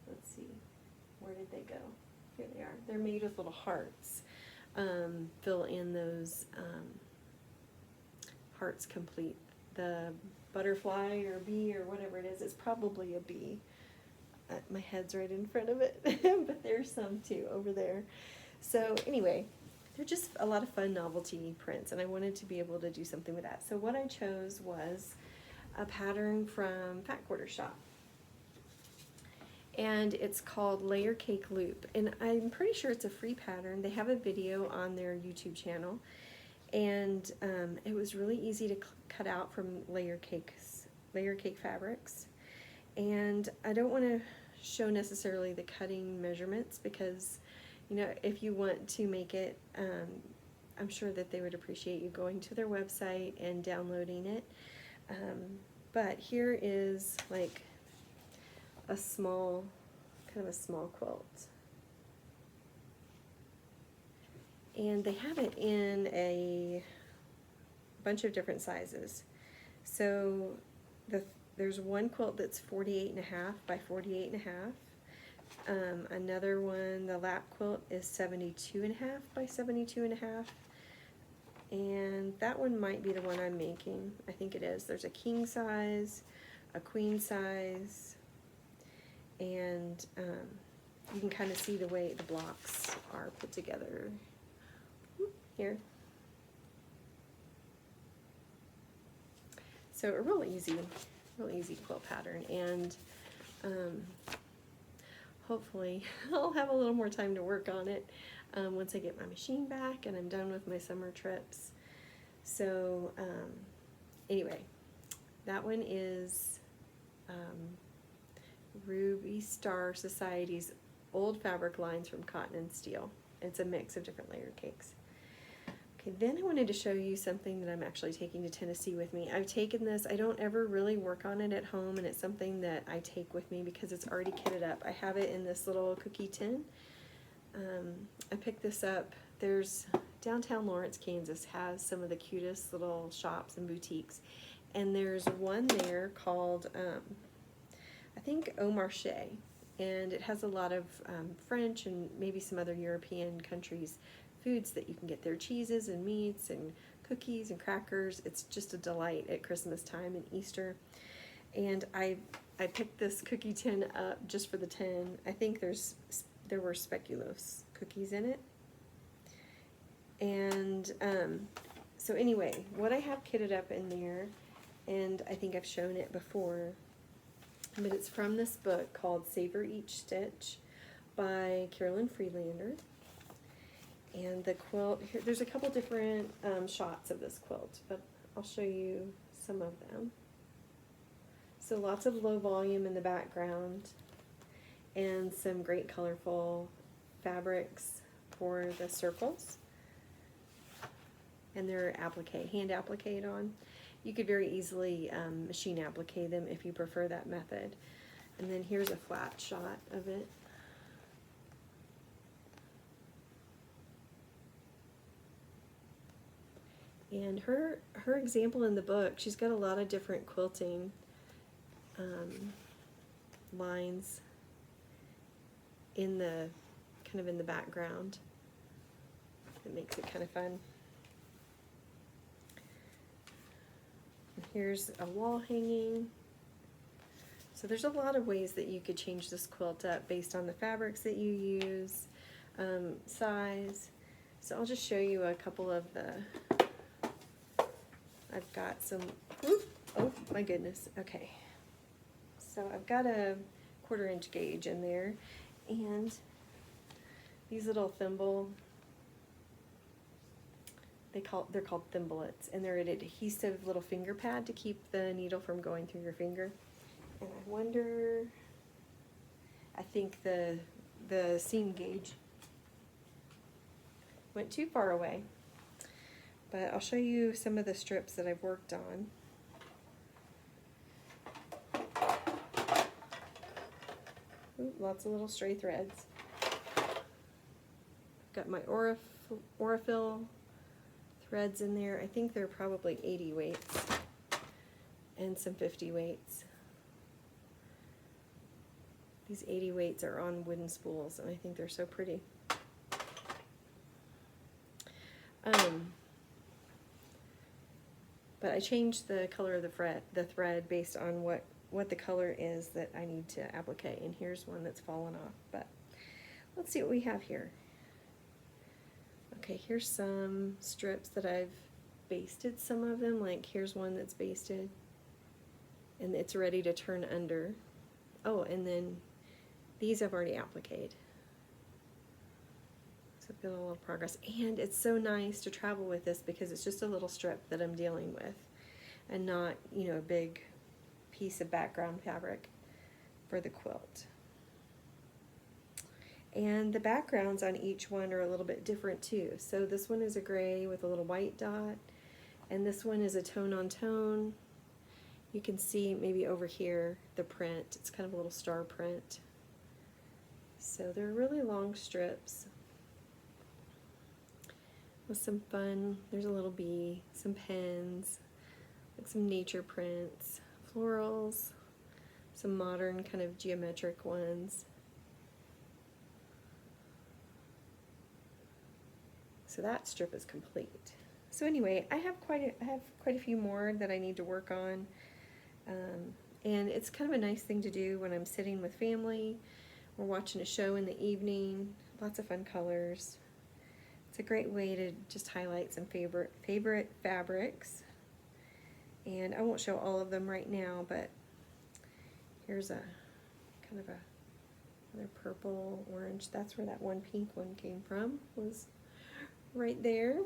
let's see, where did they go? Here they are. They're made with little hearts. Fill in those hearts complete the butterfly or bee or whatever it is. It's probably a bee. My head's right in front of it, but there's some too over there. So anyway, they're just a lot of fun novelty prints, and I wanted to be able to do something with that. So what I chose was a pattern from Fat Quarter Shop, and it's called Layer Cake Loop, and I'm pretty sure it's a free pattern. They have a video on their YouTube channel, and it was really easy to cut out from layer cake fabrics. And I don't want to show necessarily the cutting measurements because, you know, if you want to make it, I'm sure that they would appreciate you going to their website and downloading it. But here is like a small, kind of a small quilt. And they have it in a bunch of different sizes. So there's one quilt that's 48.5 by 48.5. Another one, the lap quilt, is 72.5 by 72.5. And that one might be the one I'm making. I think it is. There's a king size, a queen size, and you can kind of see the way the blocks are put together here. So a real easy quilt pattern, and hopefully I'll have a little more time to work on it once I get my machine back and I'm done with my summer trips. So anyway, that one is Ruby Star Society's old fabric lines from cotton and steel. It's a mix of different layered cakes. Okay, then I wanted to show you something that I'm actually taking to Tennessee with me. I've taken this, I don't ever really work on it at home, and it's something that I take with me because it's already kitted up. I have it in this little cookie tin. I picked this up. There's downtown Lawrence, Kansas has some of the cutest little shops and boutiques, and there's one there called I think Au Marché, and it has a lot of French and maybe some other European countries foods that you can get there, cheeses and meats and cookies and crackers. It's just a delight at Christmas time and Easter. And I picked this cookie tin up just for the tin. I think there were speculoos cookies in it. And so anyway, what I have kitted up in there, and I think I've shown it before, but it's from this book called Savor Each Stitch by Carolyn Freelander. And the quilt, here, there's a couple different shots of this quilt, but I'll show you some of them. So lots of low volume in the background, and some great colorful fabrics for the circles. And they're hand appliqued on. You could very easily machine applique them if you prefer that method. And then here's a flat shot of it. And her example in the book, she's got a lot of different quilting lines in the background. It makes it kind of fun. And here's a wall hanging. So there's a lot of ways that you could change this quilt up based on the fabrics that you use, size. So I'll just show you a couple of the. I've got some, oh my goodness, okay. So I've got a 1/4 inch gauge in there, and these little thimble they're called thimblets, and they're an adhesive little finger pad to keep the needle from going through your finger. And I wonder, I think the seam gauge went too far away, but I'll show you some of the strips that I've worked on. Ooh, lots of little stray threads. I've got my Aurifil threads in there. I think they're probably 80 weights and some 50 weights. These 80 weights are on wooden spools, and I think they're so pretty. But I changed the color of the thread based on what the color is that I need to applique, and here's one that's fallen off. But let's see what we have here. Okay, here's some strips that I've basted some of them. Like here's one that's basted, and it's ready to turn under. Oh, and then these I've already appliqued. So I've got a little progress, and it's so nice to travel with this because it's just a little strip that I'm dealing with, and not, you know, a big piece of background fabric for the quilt. And the backgrounds on each one are a little bit different too. So this one is a gray with a little white dot, and this one is a tone on tone. You can see maybe over here the print. It's kind of a little star print. So they're really long strips with some fun. There's a little bee, some pens, like some nature prints, florals, some modern kind of geometric ones. So that strip is complete. So anyway, I have quite a few more that I need to work on, and it's kind of a nice thing to do when I'm sitting with family. We're watching a show in the evening. Lots of fun colors. It's a great way to just highlight some favorite fabrics. And I won't show all of them right now, but here's a kind of another purple orange. That's where that one pink one came from, was right there.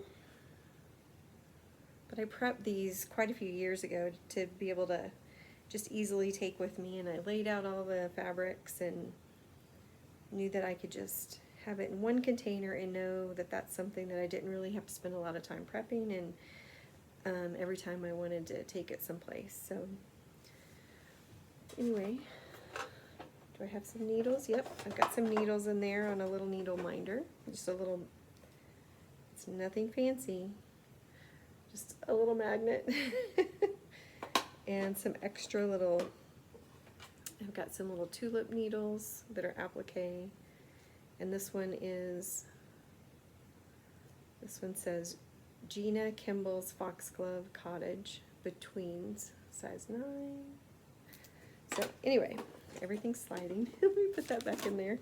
But I prepped these quite a few years ago to be able to just easily take with me, and I laid out all the fabrics and knew that I could just have it in one container and know that that's something that I didn't really have to spend a lot of time prepping, and every time I wanted to take it someplace. So anyway, do I have some needles? Yep, I've got some needles in there on a little needle minder. Just a little, it's nothing fancy, just a little magnet. And some extra little, I've got some little tulip needles that are applique, and this one says Gina Kimball's Foxglove Cottage Betweens, size 9. So anyway, everything's sliding. Let me put that back in there.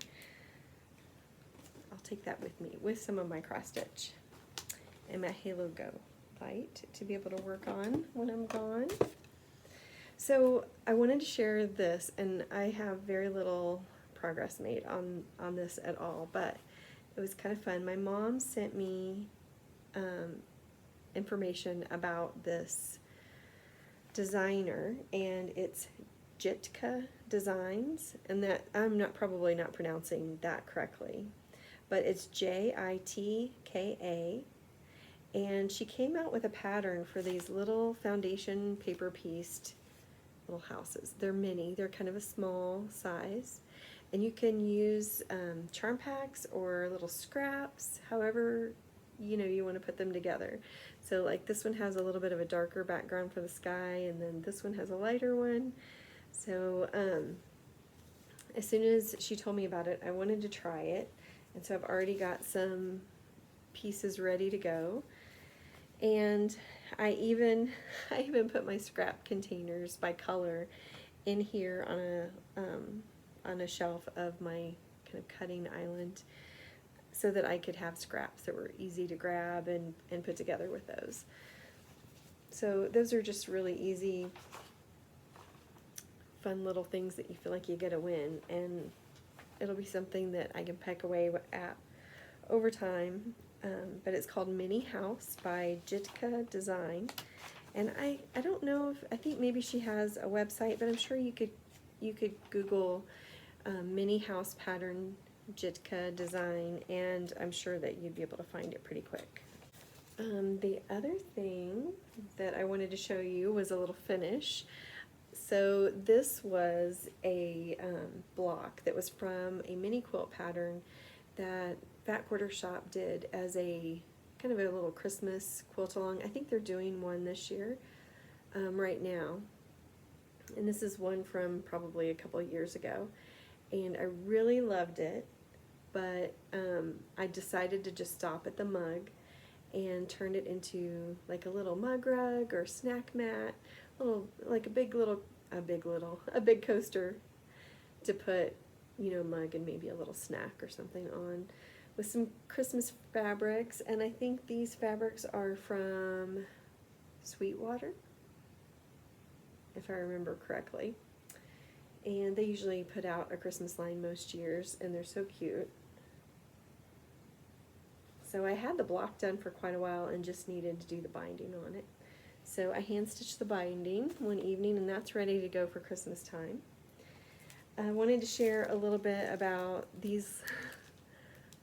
I'll take that with me, with some of my cross stitch and my Halo Go light to be able to work on when I'm gone. So I wanted to share this, and I have very little progress made on this at all, but it was kind of fun. My mom sent me information about this designer, and it's Jitka Designs, and that I'm probably not pronouncing that correctly, but it's Jitka, and she came out with a pattern for these little foundation paper pieced little houses. They're mini, they're kind of a small size, and you can use charm packs or little scraps, however you want to put them together. So like this one has a little bit of a darker background for the sky, and then this one has a lighter one. So as soon as she told me about it, I wanted to try it, and so I've already got some pieces ready to go. And I even put my scrap containers by color in here on a shelf of my kind of cutting island, so that I could have scraps that were easy to grab and put together with those. So those are just really easy, fun little things that you feel like you get a win, and it'll be something that I can peck away at over time. but it's called Mini House by Jitka Design. And I don't know if, I think maybe she has a website, but I'm sure you could Google Mini House Pattern Jitka Design, and I'm sure that you'd be able to find it pretty quick. The other thing that I wanted to show you was a little finish. So this was a block that was from a mini quilt pattern that Fat Quarter Shop did as a kind of a little Christmas quilt along. I think they're doing one this year right now. And this is one from probably a couple of years ago. And I really loved it, but I decided to just stop at the mug and turn it into like a little mug rug or snack mat, like a big coaster to put, you know, mug and maybe a little snack or something on, with some Christmas fabrics. And I think these fabrics are from Sweetwater, if I remember correctly. And they usually put out a Christmas line most years, and they're so cute. So I had the block done for quite a while and just needed to do the binding on it. So I hand stitched the binding one evening, and that's ready to go for Christmas time. I wanted to share a little bit about these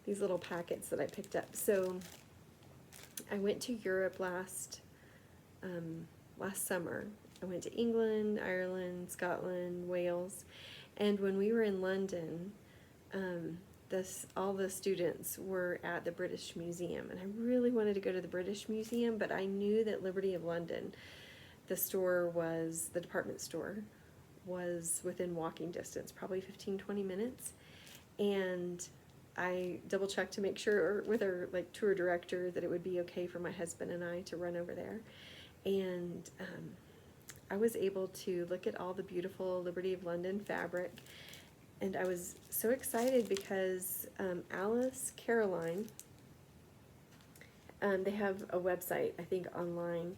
little packets that I picked up. So I went to Europe last summer. I went to England, Ireland, Scotland, Wales, and when we were in London, all the students were at the British Museum, and I really wanted to go to the British Museum, but I knew that Liberty of London, the department store, was within walking distance, probably 15-20 minutes, and I double checked to make sure with our tour director that it would be okay for my husband and I to run over there. And I was able to look at all the beautiful Liberty of London fabric, and I was so excited because Alice Caroline, they have a website, I think, online,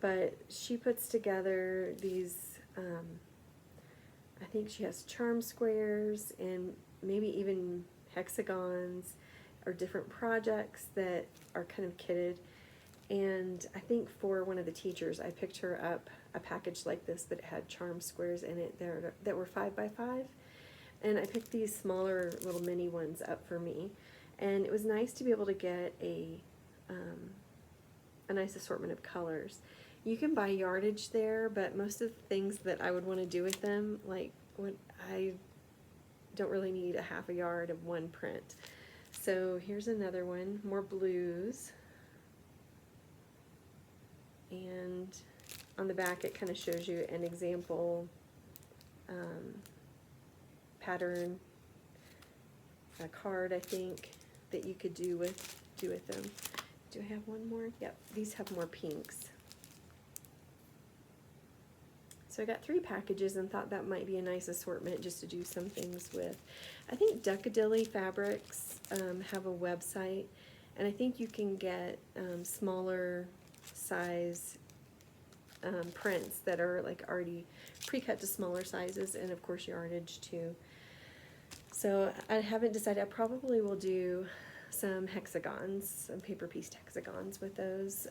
but she puts together these, I think she has charm squares and maybe even hexagons or different projects that are kind of kitted. And I think for one of the teachers, I picked her up a package like this that had charm squares in it that were 5x5. And I picked these smaller little mini ones up for me. And it was nice to be able to get a nice assortment of colors. You can buy yardage there, but most of the things that I would want to do with them, I don't really need a half a yard of one print. So here's another one, more blues. And on the back it kind of shows you an example pattern, a card, I think, that you could do with them. Do I have one more? Yep, these have more pinks. So I got 3 packages and thought that might be a nice assortment just to do some things with. I think Duckadilly Fabrics have a website, and I think you can get smaller size prints that are already pre-cut to smaller sizes, and of course yardage too. So I haven't decided. I probably will do some hexagons, some paper pieced hexagons with those,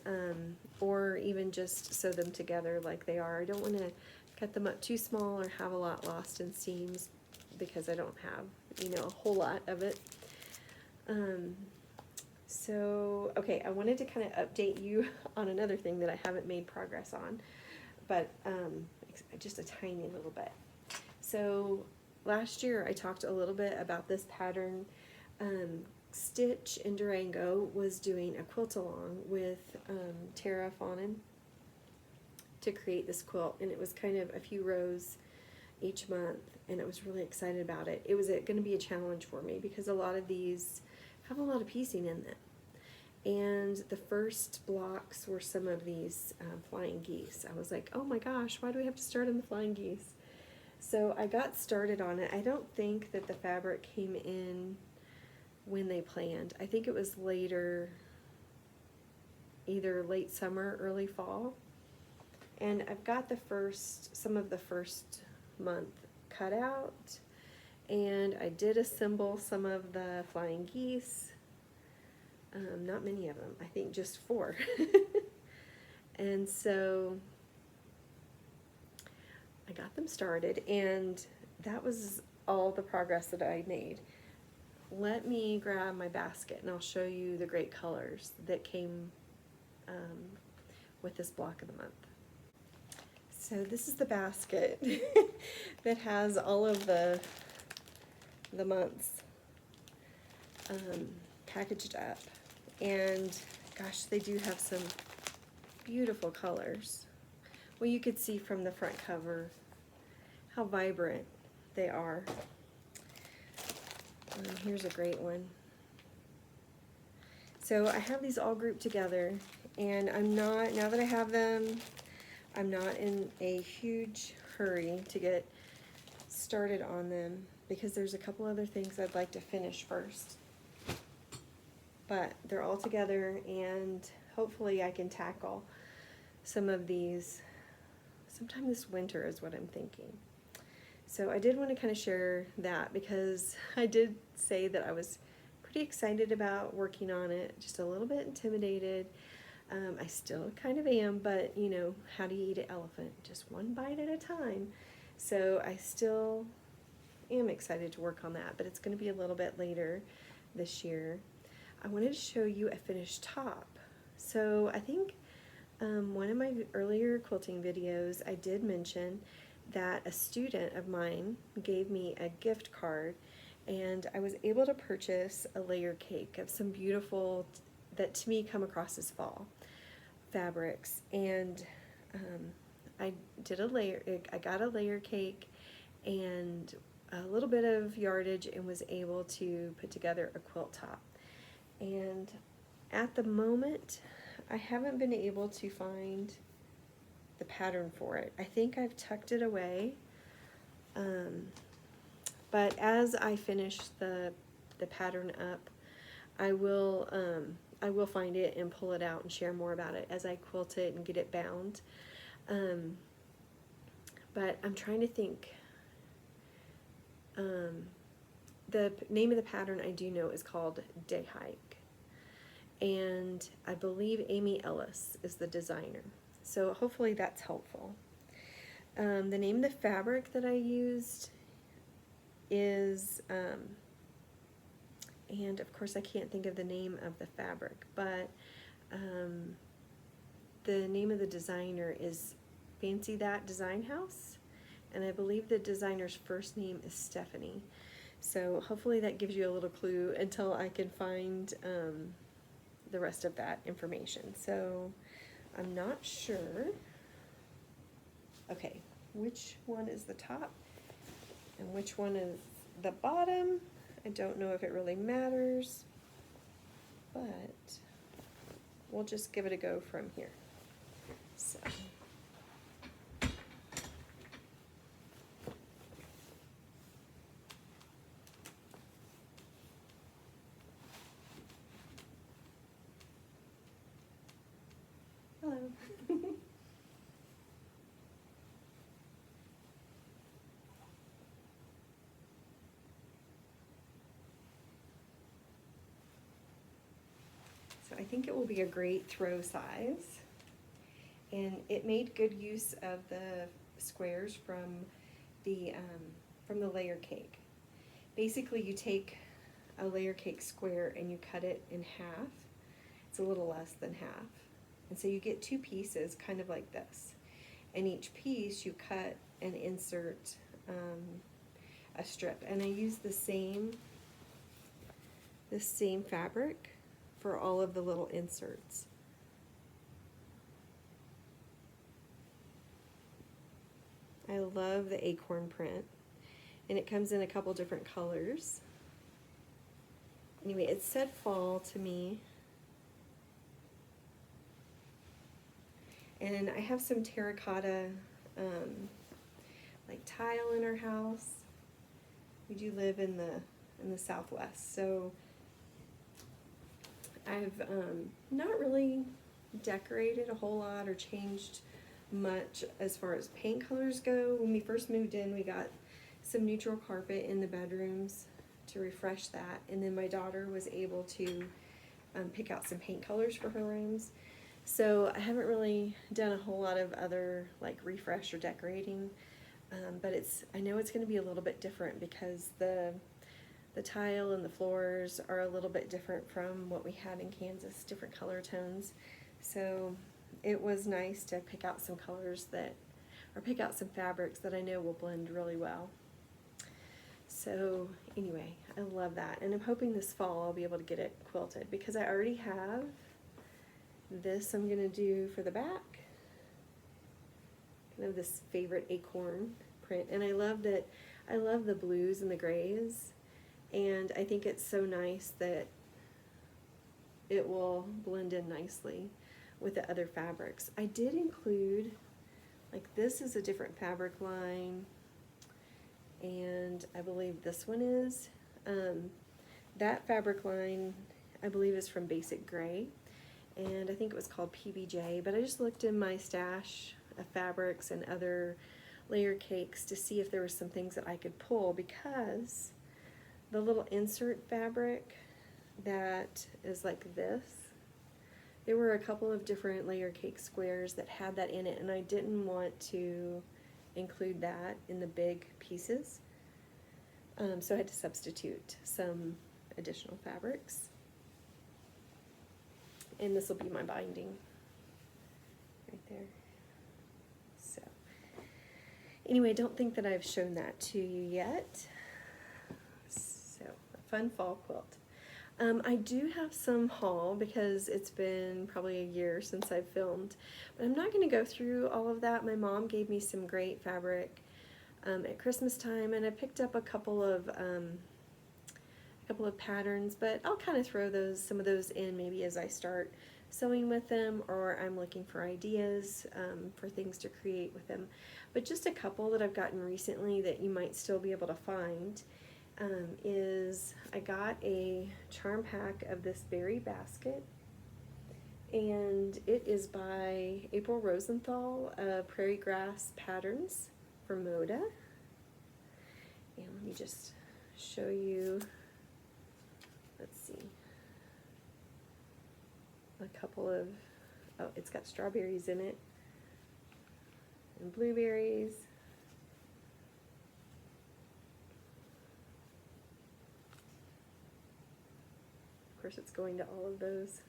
or even just sew them together like they are. I don't want to cut them up too small or have a lot lost in seams because I don't have, a whole lot of it. So, okay, I wanted to kind of update you on another thing that I haven't made progress on, but just a tiny little bit. So last year I talked a little bit about this pattern. Stitch in Durango was doing a quilt along with Tara Fawnin to create this quilt, and it was kind of a few rows each month, and I was really excited about it. It was going to be a challenge for me because a lot of these have a lot of piecing in them. And the first blocks were some of these flying geese. I was like, oh my gosh, why do we have to start on the flying geese? So I got started on it. I don't think that the fabric came in when they planned. I think it was later, either late summer, early fall. And I've got some of the first month cut out, and I did assemble some of the flying geese. Not many of them, I think just 4. And so I got them started, and that was all the progress that I made. Let me grab my basket and I'll show you the great colors that came with this block of the month. So this is the basket that has all of the months packaged up, and gosh, they do have some beautiful colors. Well, you could see from the front cover how vibrant they are. Here's a great one. So I have these all grouped together, and now that I have them, I'm not in a huge hurry to get started on them because there's a couple other things I'd like to finish first. But they're all together, and hopefully I can tackle some of these sometime this winter is what I'm thinking. So I did want to kind of share that because I did say that I was pretty excited about working on it, just a little bit intimidated. I still kind of am, but you know, how do you eat an elephant? Just one bite at a time. So I still am excited to work on that, but it's going to be a little bit later this year. I wanted to show you a finished top. So I think one of my earlier quilting videos, I did mention that a student of mine gave me a gift card, and I was able to purchase a layer cake of some beautiful, that to me come across as fall fabrics. And I got a layer cake and a little bit of yardage and was able to put together a quilt top. And at the moment, I haven't been able to find the pattern for it. I think I've tucked it away, but as I finish the pattern up, I will find it and pull it out and share more about it as I quilt it and get it bound. But I'm trying to think. The name of the pattern I do know is called Day Hike, and I believe Amy Ellis is the designer. So hopefully that's helpful. The name of the fabric that I used is, and of course I can't think of the name of the fabric, but the name of the designer is Fancy That Design House, and I believe the designer's first name is Stephanie. So hopefully that gives you a little clue until I can find the rest of that information. So I'm not sure. Okay, which one is the top and which one is the bottom? I don't know if it really matters, but we'll just give it a go from here. So. Hello. So I think it will be a great throw size, and it made good use of the squares from the layer cake. Basically, you take a layer cake square and you cut it in half. It's a little less than half. And so you get 2 pieces, kind of like this. And each piece you cut and insert a strip. And I use the same fabric for all of the little inserts. I love the acorn print, and it comes in a couple different colors. Anyway, it said fall to me. And I have some terracotta like tile in our house. We do live in the Southwest, so I've not really decorated a whole lot or changed much as far as paint colors go. When we first moved in, we got some neutral carpet in the bedrooms to refresh that, and then my daughter was able to pick out some paint colors for her rooms. So I haven't really done a whole lot of other like refresh or decorating, but I know it's going to be a little bit different because the tile and the floors are a little bit different from what we had in Kansas, different color tones. So it was nice to pick out some colors or pick out some fabrics that I know will blend really well. So anyway, I love that, and I'm hoping this fall I'll be able to get it quilted because I already have this I'm going to do for the back, kind of this favorite acorn print, and I love the blues and the grays, and I think it's so nice that it will blend in nicely with the other fabrics. I did include, like, this is a different fabric line, and I believe this one is. That fabric line I believe is from Basic Gray, and I think it was called PBJ, but I just looked in my stash of fabrics and other layer cakes to see if there were some things that I could pull, because the little insert fabric that is like this, there were a couple of different layer cake squares that had that in it, and I didn't want to include that in the big pieces, so I had to substitute some additional fabrics. And this will be my binding right there. So anyway, I don't think that I've shown that to you yet. So a fun fall quilt. I do have some haul because it's been probably a year since I've filmed, but I'm not going to go through all of that. My mom gave me some great fabric at Christmas time, and I picked up a couple of patterns, but I'll kind of throw some of those in maybe as I start sewing with them, or I'm looking for ideas for things to create with them. But just a couple that I've gotten recently that you might still be able to find is I got a charm pack of this berry basket, and it is by April Rosenthal, Prairie Grass Patterns for Moda. And let me just show you, let's see, a couple of, oh, it's got strawberries in it and blueberries. Of course, it's going to all of those.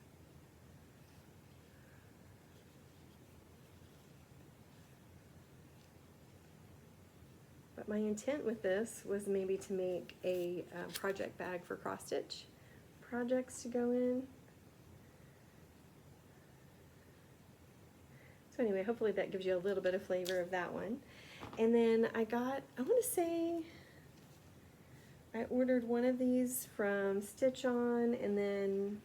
But my intent with this was maybe to make a project bag for cross stitch projects to go in. So anyway, hopefully that gives you a little bit of flavor of that one. And then I want to say, I ordered one of these from Stitch On, and then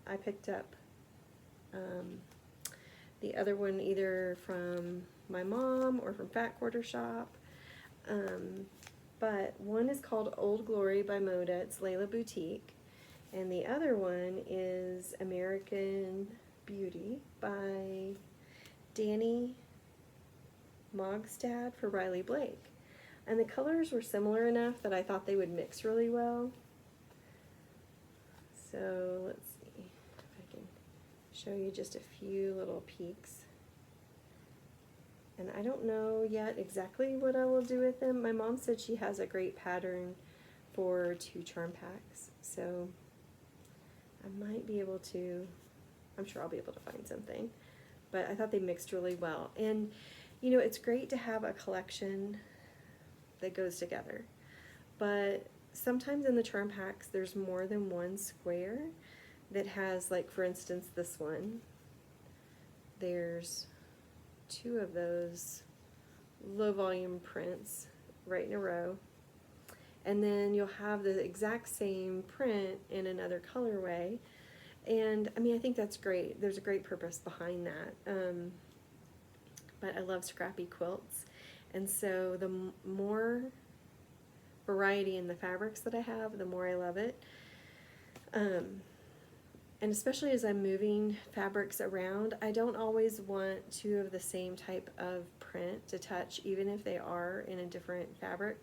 I picked up the other one either from my mom or from Fat Quarter Shop. But one is called Old Glory by Moda, it's Layla Boutique, and the other one is American Beauty by Danny Mogstad for Riley Blake. And the colors were similar enough that I thought they would mix really well. So let's see if I can show you just a few little peeks. And I don't know yet exactly what I will do with them. My mom said she has a great pattern for 2 charm packs, so I might be able to, I'm sure I'll be able to find something. But I thought they mixed really well. And you know, it's great to have a collection that goes together. But sometimes in the charm packs there's more than one square that has, like for instance this one, there's 2 of those low volume prints right in a row, and then you'll have the exact same print in another colorway. And I mean, I think that's great. There's a great purpose behind that. But I love scrappy quilts, and so the more variety in the fabrics that I have, the more I love it. And especially as I'm moving fabrics around, I don't always want 2 of the same type of print to touch, even if they are in a different fabric.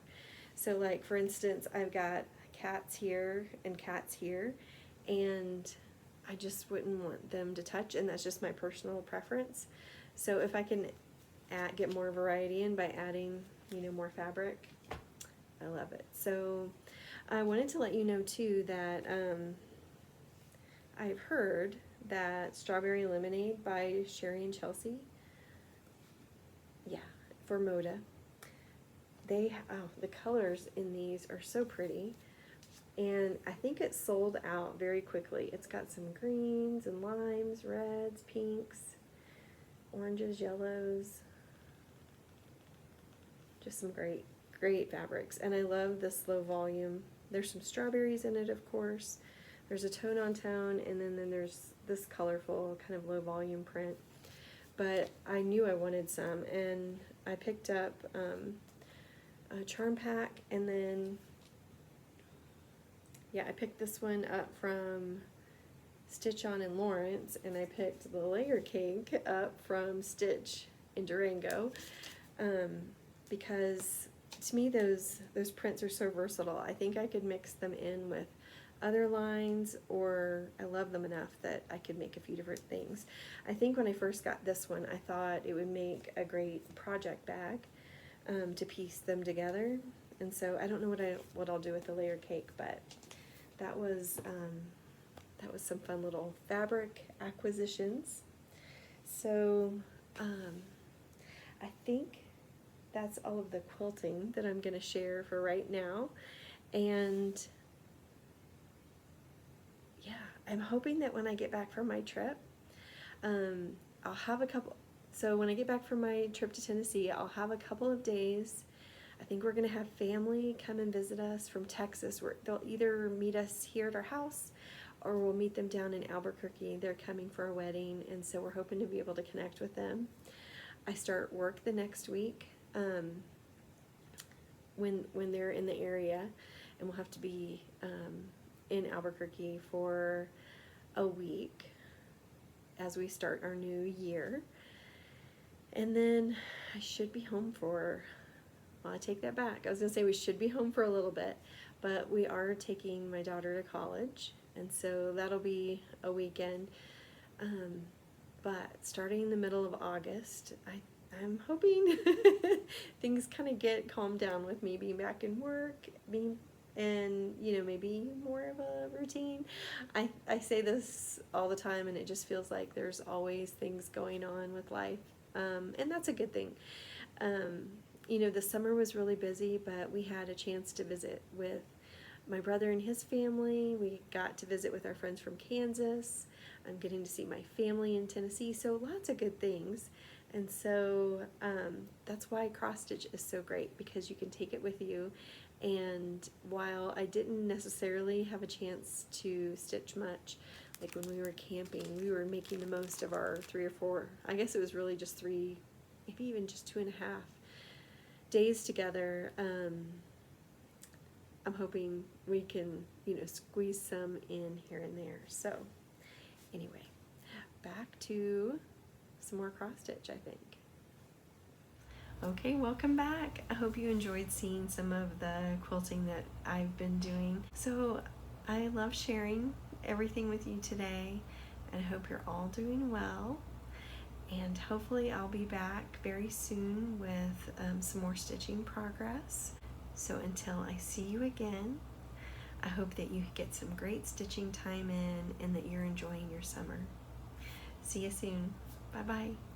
So like for instance, I've got cats here and cats here, and I just wouldn't want them to touch, and that's just my personal preference. So if I can get more variety in by adding, more fabric, I love it. So I wanted to let you know too that I've heard that Strawberry Lemonade by Sherry and Chelsea, yeah, for Moda, the colors in these are so pretty, and I think it sold out very quickly. It's got some greens and limes, reds, pinks, oranges, yellows, just some great fabrics. And I love this low volume. There's some strawberries in it, of course. There's a tone on tone, and then there's this colorful kind of low volume print. But I knew I wanted some, and I picked up a charm pack, and then I picked this one up from Stitch On in Lawrence, and I picked the layer cake up from Stitch in Durango, because to me those prints are so versatile. I think I could mix them in with other lines, or I love them enough that I could make a few different things. I think when I first got this one, I thought it would make a great project bag to piece them together, and so I don't know what I'll do with the layer cake, but that was some fun little fabric acquisitions. So I think that's all of the quilting that I'm going to share for right now, and I'm hoping that when I get back from my trip, I'll have a couple. So when I get back from my trip to Tennessee, I'll have a couple of days. I think we're going to have family come and visit us from Texas. They'll either meet us here at our house, or we'll meet them down in Albuquerque. They're coming for a wedding, and so we're hoping to be able to connect with them. I start work the next week when they're in the area, and we'll have to be in Albuquerque for a week as we start our new year. And then I should be home for, well, I take that back. I was going to say we should be home for a little bit, but we are taking my daughter to college, and so that'll be a weekend. But starting in the middle of August, I'm hoping things kind of get calmed down with me being back in work, and maybe more of a routine. I say this all the time, and it just feels like there's always things going on with life, and that's a good thing. The summer was really busy, but we had a chance to visit with my brother and his family. We got to visit with our friends from Kansas. I'm getting to see my family in Tennessee, so lots of good things. And so that's why cross stitch is so great, because you can take it with you. And while I didn't necessarily have a chance to stitch much, like when we were camping, we were making the most of our 3 or 4, I guess it was really just 3, maybe even just 2.5 days together. I'm hoping we can, squeeze some in here and there. So anyway, back to some more cross stitch, I think. Okay, welcome back. I hope you enjoyed seeing some of the quilting that I've been doing. So I love sharing everything with you today, and I hope you're all doing well. And hopefully I'll be back very soon with some more stitching progress. So until I see you again, I hope that you get some great stitching time in and that you're enjoying your summer. See you soon. Bye-bye.